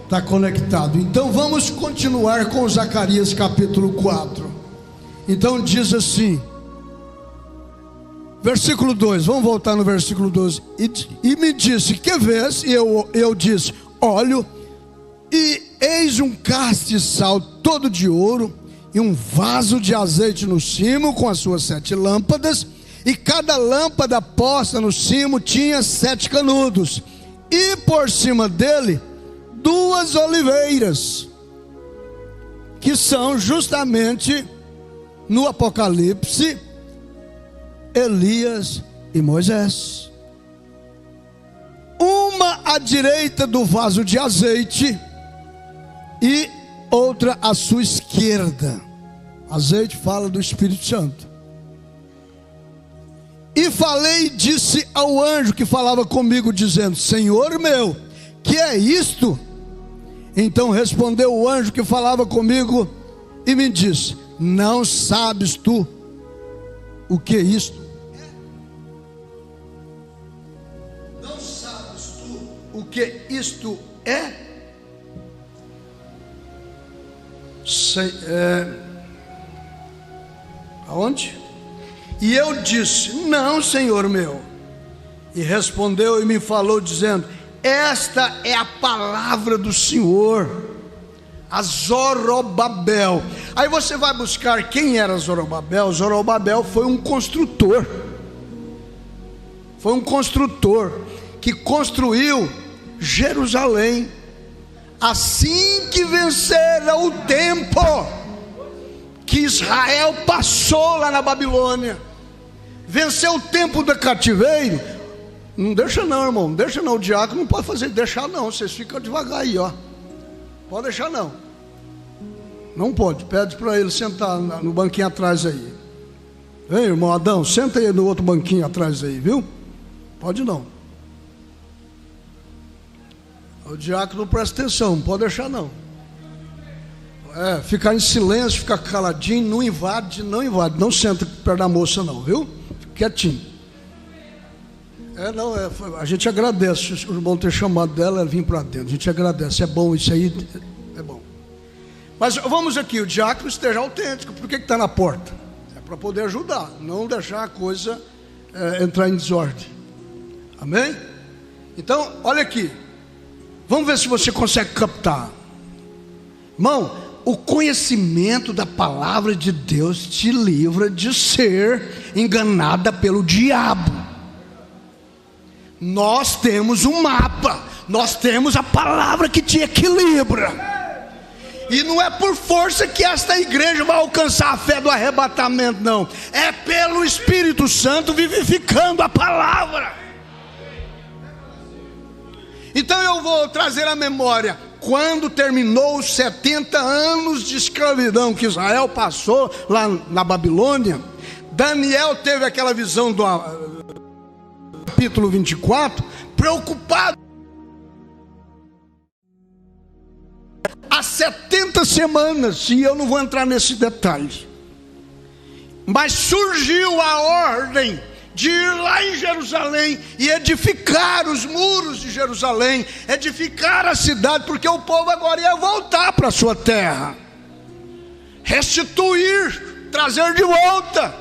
Está conectado. Então vamos continuar com Zacarias capítulo 4. Então diz assim, versículo 2, vamos voltar no versículo 12. E me disse, que vês? E eu disse, olho, e eis um castiçal todo de ouro, e um vaso de azeite no cimo, com as suas 7 lâmpadas, e cada lâmpada posta no cimo tinha 7 canudos, e por cima dele 2 oliveiras, que são justamente no Apocalipse Elias e Moisés. Uma à direita do vaso de azeite e outra à sua esquerda. Azeite fala do Espírito Santo. E falei e disse ao anjo que falava comigo, dizendo, Senhor meu, que é isto? Então respondeu o anjo que falava comigo e me disse, não sabes tu o que é isto? Não sabes tu o que isto é? Aonde? E eu disse, não, Senhor meu. E respondeu e me falou dizendo, esta é a palavra do Senhor a Zorobabel. Aí você vai buscar quem era Zorobabel. Zorobabel foi um construtor. Foi um construtor que construiu Jerusalém assim que vencera o tempo que Israel passou lá na Babilônia. Venceu o tempo do cativeiro. Não deixa não, irmão, não deixa não. O diácono não pode fazer deixar não. Vocês ficam devagar aí, ó. Pode deixar não. Não pode. Pede para ele sentar no banquinho atrás aí. Vem, irmão Adão, senta aí no outro banquinho atrás aí, viu? Pode não. O diácono presta atenção, não pode deixar não. Ficar em silêncio, ficar caladinho, não invade, não senta perto da moça não, viu? Quietinho. A gente agradece o irmão ter chamado dela, ela vir para dentro. A gente agradece, é bom isso aí, é bom. Mas vamos aqui, o diácono esteja autêntico. Por que está na porta? É para poder ajudar, não deixar a coisa entrar em desordem. Amém? Então, olha aqui. Vamos ver se você consegue captar. Irmão, o conhecimento da palavra de Deus te livra de ser enganada pelo diabo. Nós temos um mapa, nós temos a palavra que te equilibra. E não é por força que esta igreja vai alcançar a fé do arrebatamento, não. É pelo Espírito Santo vivificando a palavra. Então eu vou trazer à memória, quando terminou os 70 anos de escravidão que Israel passou lá na Babilônia, Daniel teve aquela visão do capítulo 24, preocupado. Há 70 semanas, e eu não vou entrar nesse detalhe, mas surgiu a ordem de ir lá em Jerusalém e edificar os muros de Jerusalém, edificar a cidade, porque o povo agora ia voltar para a sua terra, restituir, trazer de volta.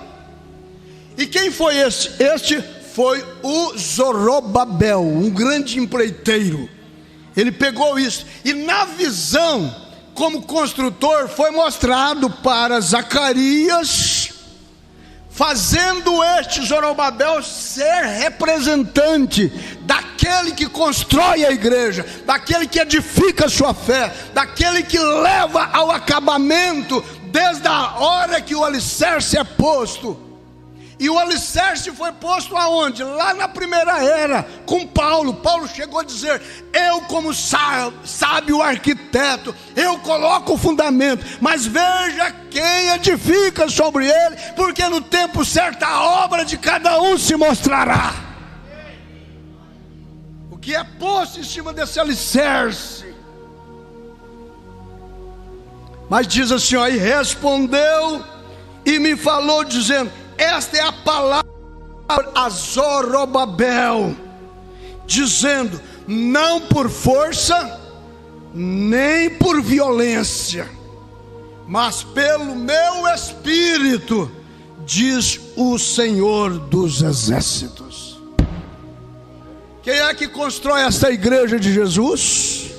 E quem foi este? Este foi o Zorobabel, um grande empreiteiro. Ele pegou isso, e na visão, como construtor, foi mostrado para Zacarias, fazendo este Zorobabel ser representante daquele que constrói a igreja, daquele que edifica a sua fé, daquele que leva ao acabamento, desde a hora que o alicerce é posto. E o alicerce foi posto aonde? Lá na primeira era, com Paulo. Paulo chegou a dizer: eu como sábio arquiteto, eu coloco o fundamento, mas veja quem edifica sobre ele, porque no tempo certo a obra de cada um se mostrará. O que é posto em cima desse alicerce. Mas diz assim, ó, e respondeu e me falou dizendo: esta é a palavra a Zorobabel, dizendo: não por força, nem por violência, mas pelo meu Espírito, diz o Senhor dos Exércitos. Quem é que constrói esta igreja de Jesus?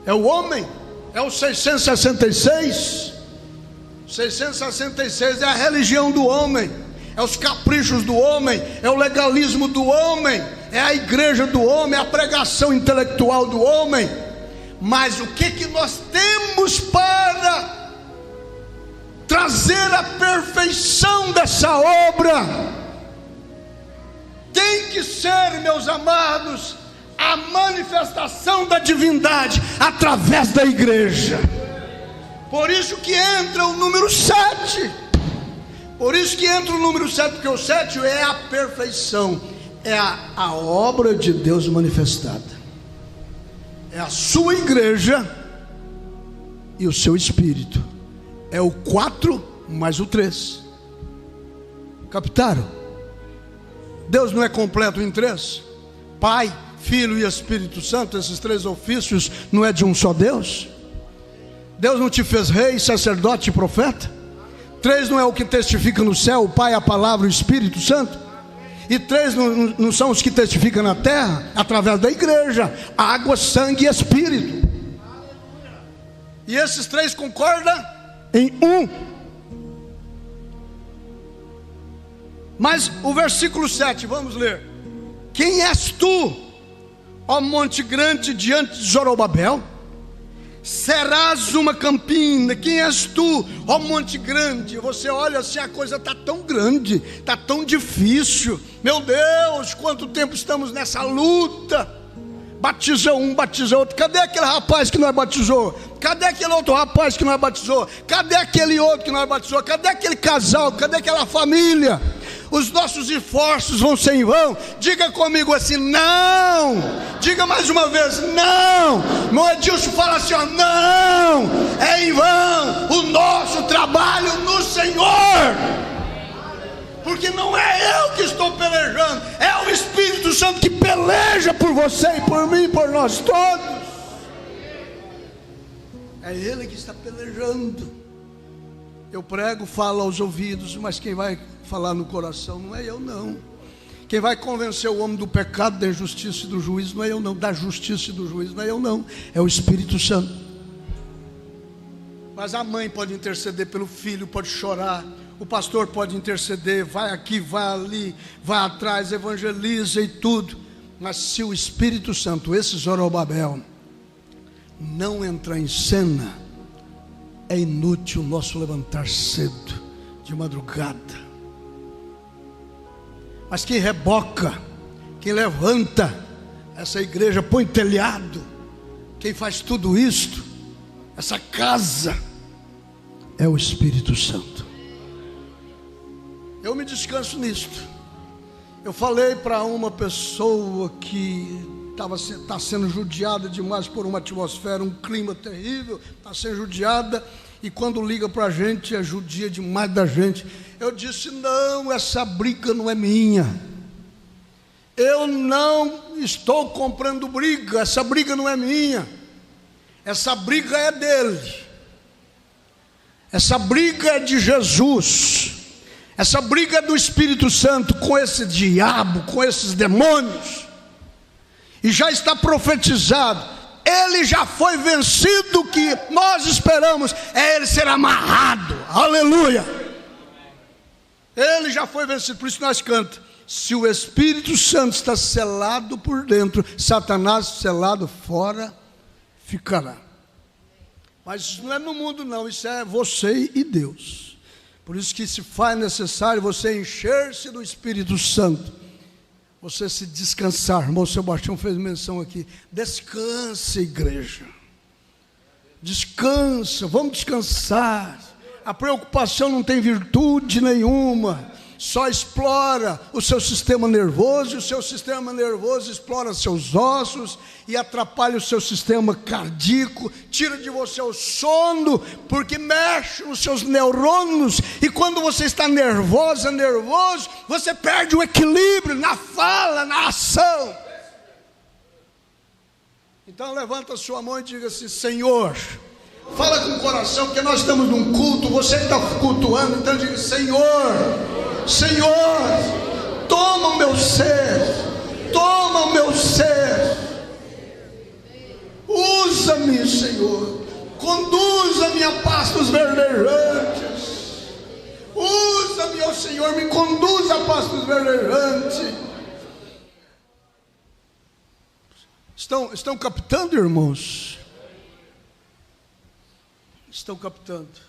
É o homem? É o 666? 666 é a religião do homem, é os caprichos do homem, é o legalismo do homem, é a igreja do homem, é a pregação intelectual do homem. Mas o que nós temos para trazer a perfeição dessa obra? Tem que ser, meus amados, a manifestação da divindade através da igreja. Por isso que entra o número 7. Por isso que entra o número 7, porque o 7 é a perfeição, é a obra de Deus manifestada. É a sua igreja e o seu espírito. É o 4 mais o 3. Captaram? Deus não é completo em 3? Pai, Filho e Espírito Santo, esses 3 ofícios não é de um só Deus? Deus não te fez rei, sacerdote e profeta? 3 não é o que testifica no céu, o Pai, a palavra e o Espírito Santo? E 3 não são os que testificam na terra? Através da igreja: água, sangue e Espírito. E esses 3 concordam em um. Mas o versículo 7, vamos ler: quem és tu, ó monte grande, diante de Zorobabel? Serás uma campina. Quem és tu, ó monte grande? Você olha assim, a coisa está tão grande, está tão difícil. Meu Deus, quanto tempo estamos nessa luta. Batiza um, batiza outro. Cadê aquele rapaz que nós batizou? Cadê aquele outro rapaz que nós batizou? Cadê aquele outro que nós batizou? Cadê aquele casal? Cadê aquela família? Os nossos esforços vão ser em vão? Diga comigo assim: não. Diga mais uma vez: não. Meu Edilson fala assim, ó: não, é em vão o nosso trabalho no Senhor. Porque não é eu que estou pelejando, é o Espírito Santo que peleja por você e por mim, por nós todos. É Ele que está pelejando. Eu prego, falo aos ouvidos, mas quem vai falar no coração não é eu, não. Quem vai convencer o homem do pecado, da injustiça e do juízo não é eu, não. Da justiça e do juízo não é eu, não. É o Espírito Santo. Mas a mãe pode interceder pelo filho, pode chorar. O pastor pode interceder, vai aqui, vai ali, vai atrás, evangeliza e tudo. Mas se o Espírito Santo, esse Zorobabel, não entrar em cena, é inútil o nosso levantar cedo, de madrugada. Mas quem reboca, quem levanta essa igreja, põe telhado, quem faz tudo isto, essa casa, é o Espírito Santo. Eu me descanso nisto. Eu falei para uma pessoa que está sendo judiada demais por uma atmosfera, um clima terrível, está sendo judiada, e quando liga para a gente, é judia demais da gente. Eu disse: não, essa briga não é minha. Eu não estou comprando briga, essa briga não é minha. Essa briga é dele. Essa briga é de Jesus. Essa briga é do Espírito Santo com esse diabo, com esses demônios. E já está profetizado, ele já foi vencido. O que nós esperamos é ele ser amarrado. Aleluia. Ele já foi vencido. Por isso nós cantamos: se o Espírito Santo está selado por dentro, Satanás selado fora ficará. Mas isso não é no mundo não, isso é você e Deus. Por isso que se faz necessário você encher-se do Espírito Santo, você se descansar. Irmão Sebastião fez menção aqui: descanse, igreja, descansa, vamos descansar. A preocupação não tem virtude nenhuma, só explora o seu sistema nervoso, e o seu sistema nervoso explora seus ossos e atrapalha o seu sistema cardíaco, tira de você o sono, porque mexe nos seus neurônios, e quando você está nervoso, você perde o equilíbrio na fala, na ação. Então levanta a sua mão e diga assim: Senhor, fala com o coração, porque nós estamos num culto, você está cultuando, então diga: Senhor, toma o meu ser, toma o meu ser, usa-me, Senhor, conduza-me a pastos verdejantes, usa-me, ó Senhor, me conduza a pastos verdejantes. Estão captando, irmãos? Estão captando?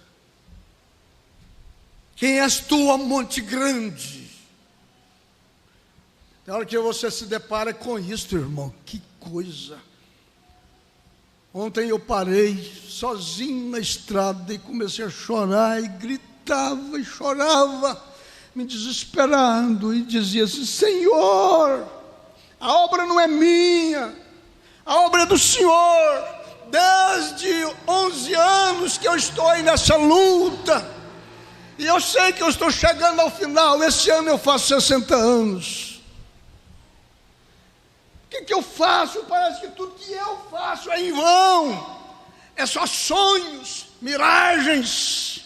Quem és tu, ó monte grande? Na hora que você se depara com isso, irmão, que coisa. Ontem eu parei sozinho na estrada e comecei a chorar, e gritava e chorava, me desesperando, e dizia assim: Senhor, a obra não é minha, a obra é do Senhor. Desde 11 anos que eu estou aí nessa luta, e eu sei que eu estou chegando ao final. Esse ano eu faço 60 anos. O que eu faço? Parece que tudo que eu faço é em vão. É só sonhos, miragens.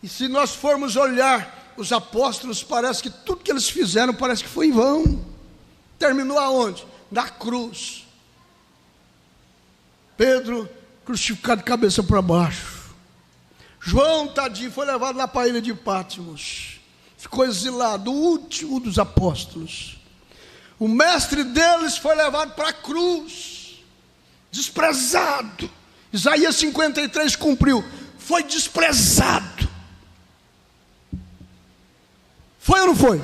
E se nós formos olhar os apóstolos, parece que tudo que eles fizeram parece que foi em vão. Terminou aonde? Na cruz. Pedro crucificado de cabeça para baixo. João, tadinho, foi levado lá para a ilha de Patmos, ficou exilado, o último dos apóstolos. O mestre deles foi levado para a cruz, desprezado. Isaías 53 cumpriu, foi desprezado. Foi ou não foi?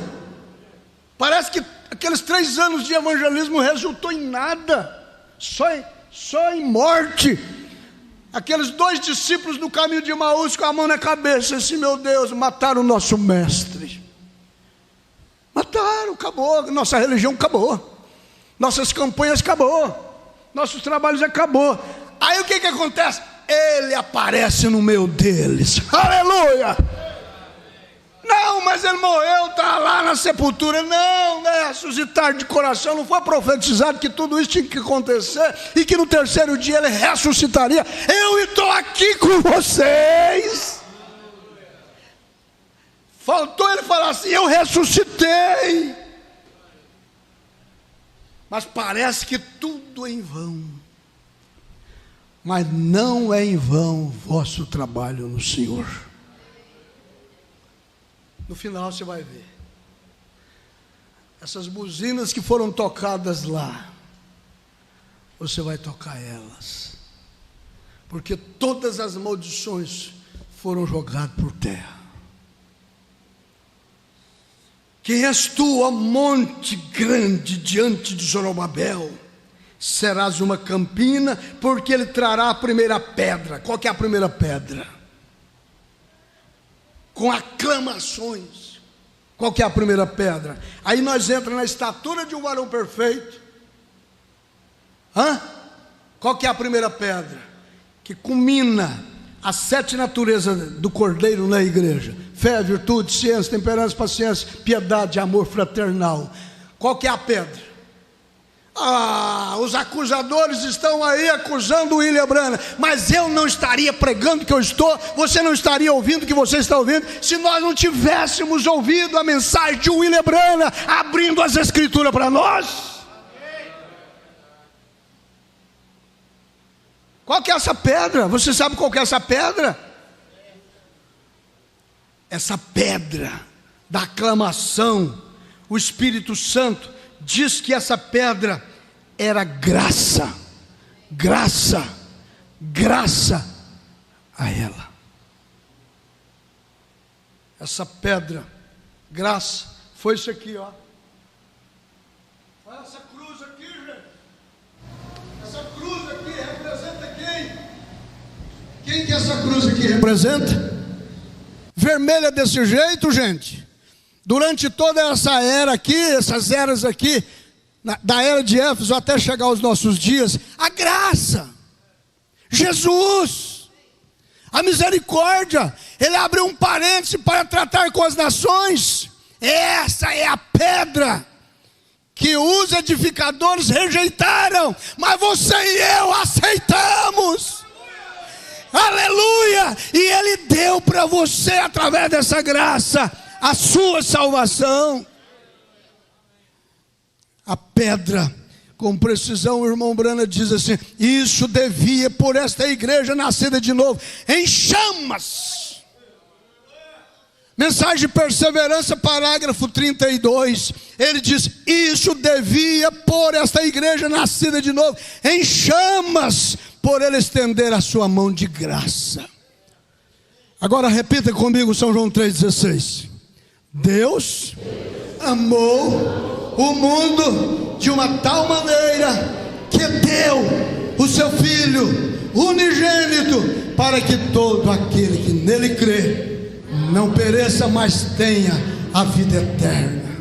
Parece que aqueles 3 anos de evangelismo resultou em nada, só em morte. Aqueles 2 discípulos no caminho de Emaús com a mão na cabeça, assim: meu Deus, mataram o nosso mestre. Mataram, acabou, nossa religião acabou, nossas campanhas acabou, nossos trabalhos acabou. Aí o que acontece? Ele aparece no meio deles, aleluia. Não, mas ele morreu, está lá na sepultura. Não é ressuscitar de coração. Não foi profetizado que tudo isso tinha que acontecer e que no 3º dia ele ressuscitaria. Eu estou aqui com vocês. Faltou ele falar assim: eu ressuscitei. Mas parece que tudo é em vão. Mas não é em vão o vosso trabalho no Senhor. No final você vai ver. Essas buzinas que foram tocadas lá, você vai tocar elas. porque todas as maldições foram jogadas por terra. Quem és tu, ó monte grande, diante de Zorobabel? Serás uma campina, porque ele trará a primeira pedra. Qual que é a primeira pedra? Com aclamações. Qual que é a primeira pedra? Aí nós entramos na estatura de um varão perfeito. Qual que é a primeira pedra? Que culmina as 7 naturezas do Cordeiro na igreja: fé, virtude, ciência, temperança, paciência, piedade, amor fraternal. Qual que é a pedra? Os acusadores estão aí acusando o William Branham, mas eu não estaria pregando o que eu estou, você não estaria ouvindo o que você está ouvindo, se nós não tivéssemos ouvido a mensagem de William Branham abrindo as escrituras para nós. Qual que é essa pedra? Você sabe qual que é essa pedra? Essa pedra da aclamação, o Espírito Santo diz que essa pedra era graça, graça, graça a ela. Essa pedra, graça, foi isso aqui, ó. Olha essa cruz aqui, gente. Essa cruz aqui representa quem? Quem que essa cruz aqui representa? Vermelha desse jeito, gente. Durante toda essa era aqui, essas eras aqui, da era de Éfeso até chegar aos nossos dias, a graça, Jesus, a misericórdia, ele abriu um parêntese para tratar com as nações. Essa é a pedra que os edificadores rejeitaram, mas você e eu aceitamos. Aleluia! E ele deu para você, através dessa graça, a sua salvação. A pedra, com precisão, o irmão Branham diz assim: isso devia, por esta igreja nascida de novo, em chamas. Mensagem de perseverança, parágrafo 32, ele diz: isso devia, por esta igreja nascida de novo, em chamas, por ele estender a sua mão de graça. Agora repita comigo São João 3,16. Deus amou o mundo de uma tal maneira que deu o seu Filho unigênito, para que todo aquele que nele crê não pereça, mas tenha a vida eterna.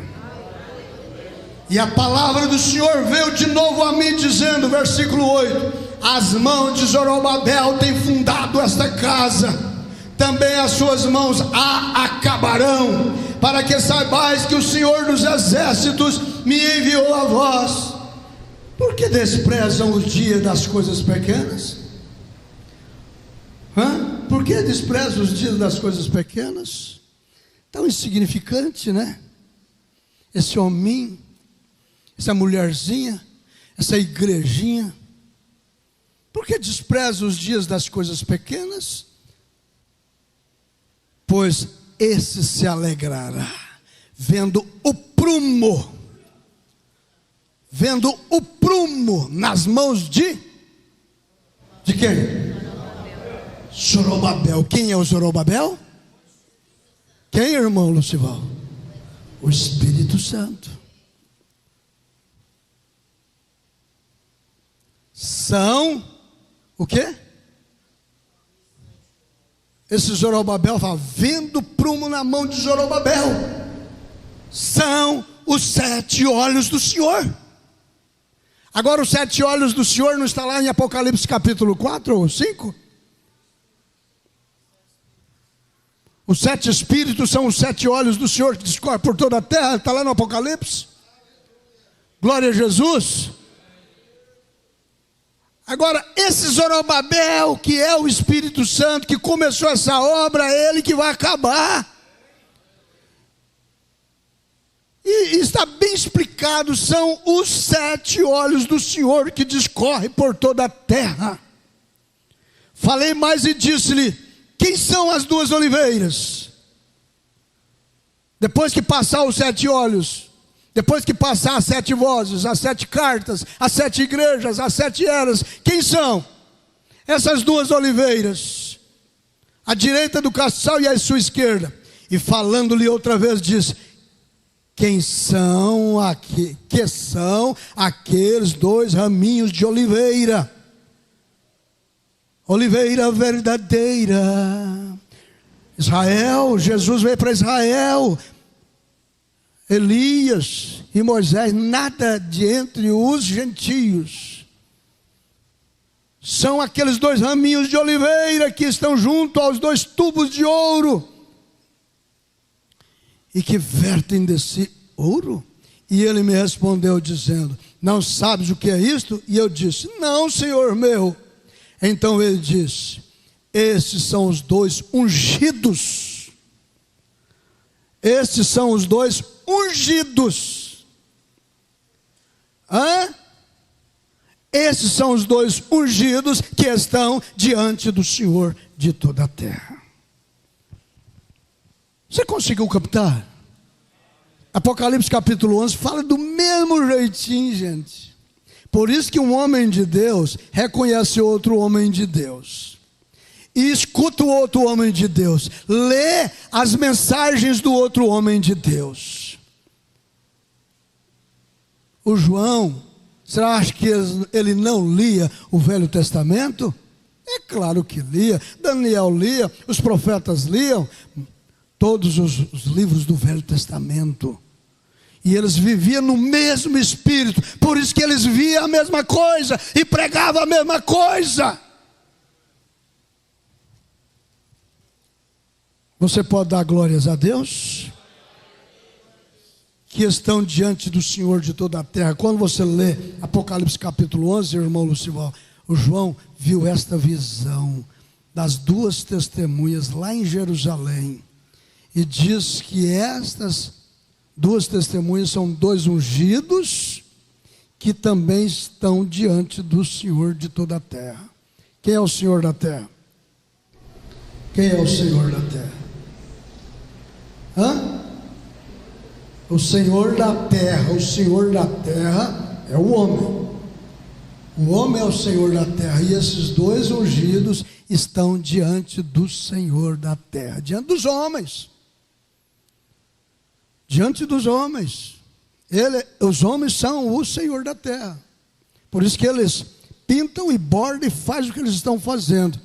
E a palavra do Senhor veio de novo a mim dizendo, versículo 8: as mãos de Zorobabel têm fundado esta casa, também as suas mãos a acabarão, para que saibais que o Senhor dos exércitos me enviou a vós. Por que desprezam os dias das coisas pequenas? Por que desprezam os dias das coisas pequenas? Tão insignificante, né? Esse hominho, essa mulherzinha, essa igrejinha. Por que despreza os dias das coisas pequenas? Pois esse se alegrará vendo o prumo nas mãos de quem? Zorobabel. Quem é o Zorobabel? Quem, irmão Lucival? O Espírito Santo. São o quê? Esse Zorobabel fala, vendo prumo na mão de Zorobabel, são os 7 olhos do Senhor. Agora os 7 olhos do Senhor não está lá em Apocalipse capítulo 4 ou 5? Os 7 espíritos são os 7 olhos do Senhor que discorrem por toda a terra, está lá no Apocalipse. Glória a Jesus. Agora, esse Zorobabel, que é o Espírito Santo, que começou essa obra, é ele que vai acabar. E está bem explicado, são os 7 olhos do Senhor que discorrem por toda a terra. Falei mais e disse-lhe, quem são as 2 oliveiras? Depois que passar os 7 olhos, depois que passar as 7 vozes, as 7 cartas, as 7 igrejas, as 7 eras, quem são? essas duas oliveiras, à direita do casal e à sua esquerda. E falando-lhe outra vez, diz: que são aqueles dois raminhos de oliveira? Oliveira verdadeira. Israel, Jesus veio para Israel. Elias e Moisés, nada de entre os gentios. São aqueles dois raminhos de oliveira que estão junto aos dois tubos de ouro e que vertem desse ouro. E ele me respondeu dizendo: não sabes o que é isto? E eu disse: não, Senhor meu. Então ele disse: esses são os dois ungidos. Esses são os dois ungidos. Esses são os dois ungidos que estão diante do Senhor de toda a terra. Você conseguiu captar? Apocalipse capítulo 11 fala do mesmo jeitinho, gente. Por isso que um homem de Deus reconhece outro homem de Deus. E escuta o outro homem de Deus. Lê as mensagens do outro homem de Deus. O João, você acha que ele não lia o Velho Testamento? É claro que lia. Daniel lia, os profetas liam. Todos os livros do Velho Testamento. E eles viviam no mesmo espírito. Por isso que eles viam a mesma coisa e pregavam a mesma coisa. Você pode dar glórias a Deus? Que estão diante do Senhor de toda a terra. Quando você lê Apocalipse capítulo 11, irmão Lucival, o João viu esta visão das duas testemunhas lá em Jerusalém. E diz que estas duas testemunhas são dois ungidos que também estão diante do Senhor de toda a terra. Quem é o Senhor da terra? Quem é o Senhor da terra? O Senhor da terra. O Senhor da terra é o homem. O homem é o Senhor da terra. E esses dois ungidos estão diante do Senhor da terra, diante dos homens. Diante dos homens. Os homens são o Senhor da terra. Por isso que eles pintam e bordam e fazem o que eles estão fazendo.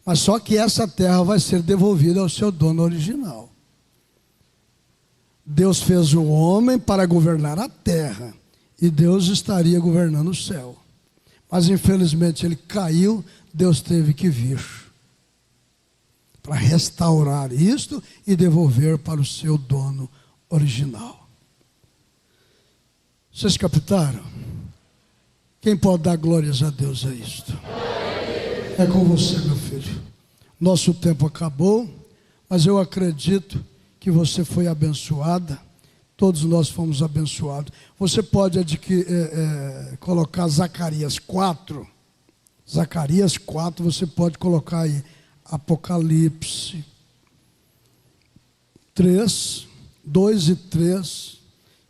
Mas só que essa terra vai ser devolvida ao seu dono original. Deus fez o homem para governar a terra. E Deus estaria governando o céu. Mas infelizmente ele caiu. Deus teve que vir para restaurar isto e devolver para o seu dono original. Vocês captaram? Quem pode dar glórias a Deus a isto? É com você, meu filho. Nosso tempo acabou, mas eu acredito que você foi abençoada. Todos nós fomos abençoados. Você pode colocar Zacarias 4. Zacarias 4, você pode colocar aí Apocalipse 3, 2 e 3,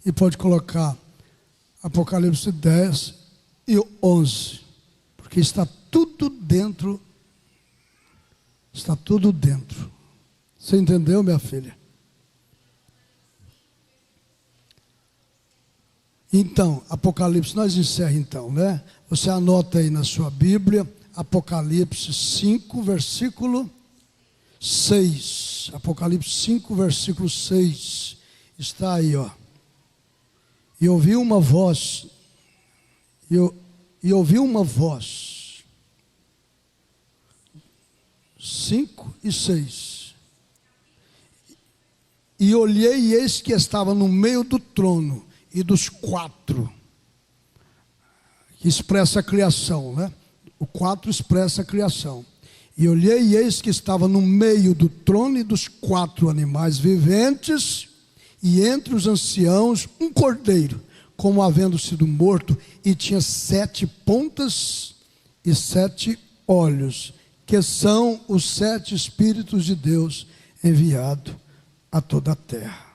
e pode colocar Apocalipse 10 e 11, porque está tudo dentro. Está tudo dentro. Você entendeu, minha filha? Então, Apocalipse, nós encerramos então, né? Você anota aí na sua Bíblia, Apocalipse 5, versículo 6. Apocalipse 5, versículo 6. Está aí, ó. E ouvi uma voz. E ouvi uma voz. 5 e 6. E olhei e eis que estava no meio do trono e dos quatro, que expressa a criação, né? O 4 expressa a criação. E olhei e eis que estava no meio do trono e dos 4 animais viventes, e entre os anciãos um cordeiro, como havendo sido morto, e tinha 7 pontas e 7 olhos, que são os 7 Espíritos de Deus enviados a toda a terra.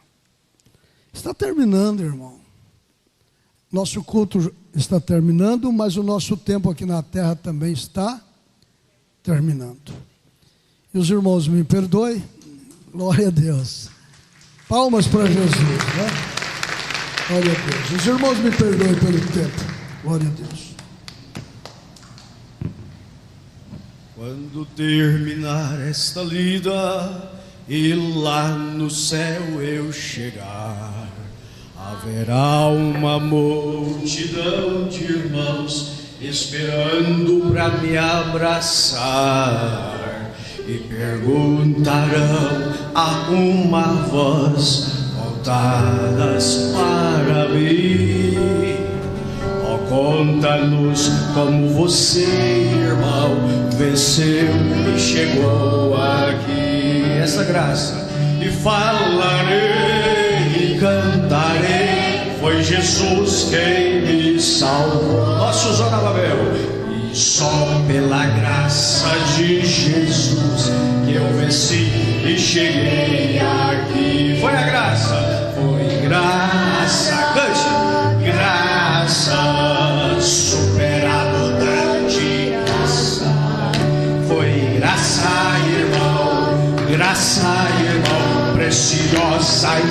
Está terminando, irmão. Nosso culto está terminando, mas o nosso tempo aqui na terra também está terminando. E os irmãos me perdoem, glória a Deus. Palmas para Jesus, né? Glória a Deus. Os irmãos me perdoem pelo tempo, glória a Deus. Quando terminar esta lida e lá no céu eu chegar, haverá uma multidão de irmãos esperando para me abraçar e perguntarão a uma voz voltadas para mim: ó, conta-nos como você, irmão, venceu e chegou aqui. Essa graça, e falarei e cantarei, foi Jesus quem me salvou. Nosso Zorababel. E só pela graça de Jesus que eu venci e cheguei aqui. Foi a graça, foi graça, cante, graça, superabundante graça. Foi graça, irmão, preciosa e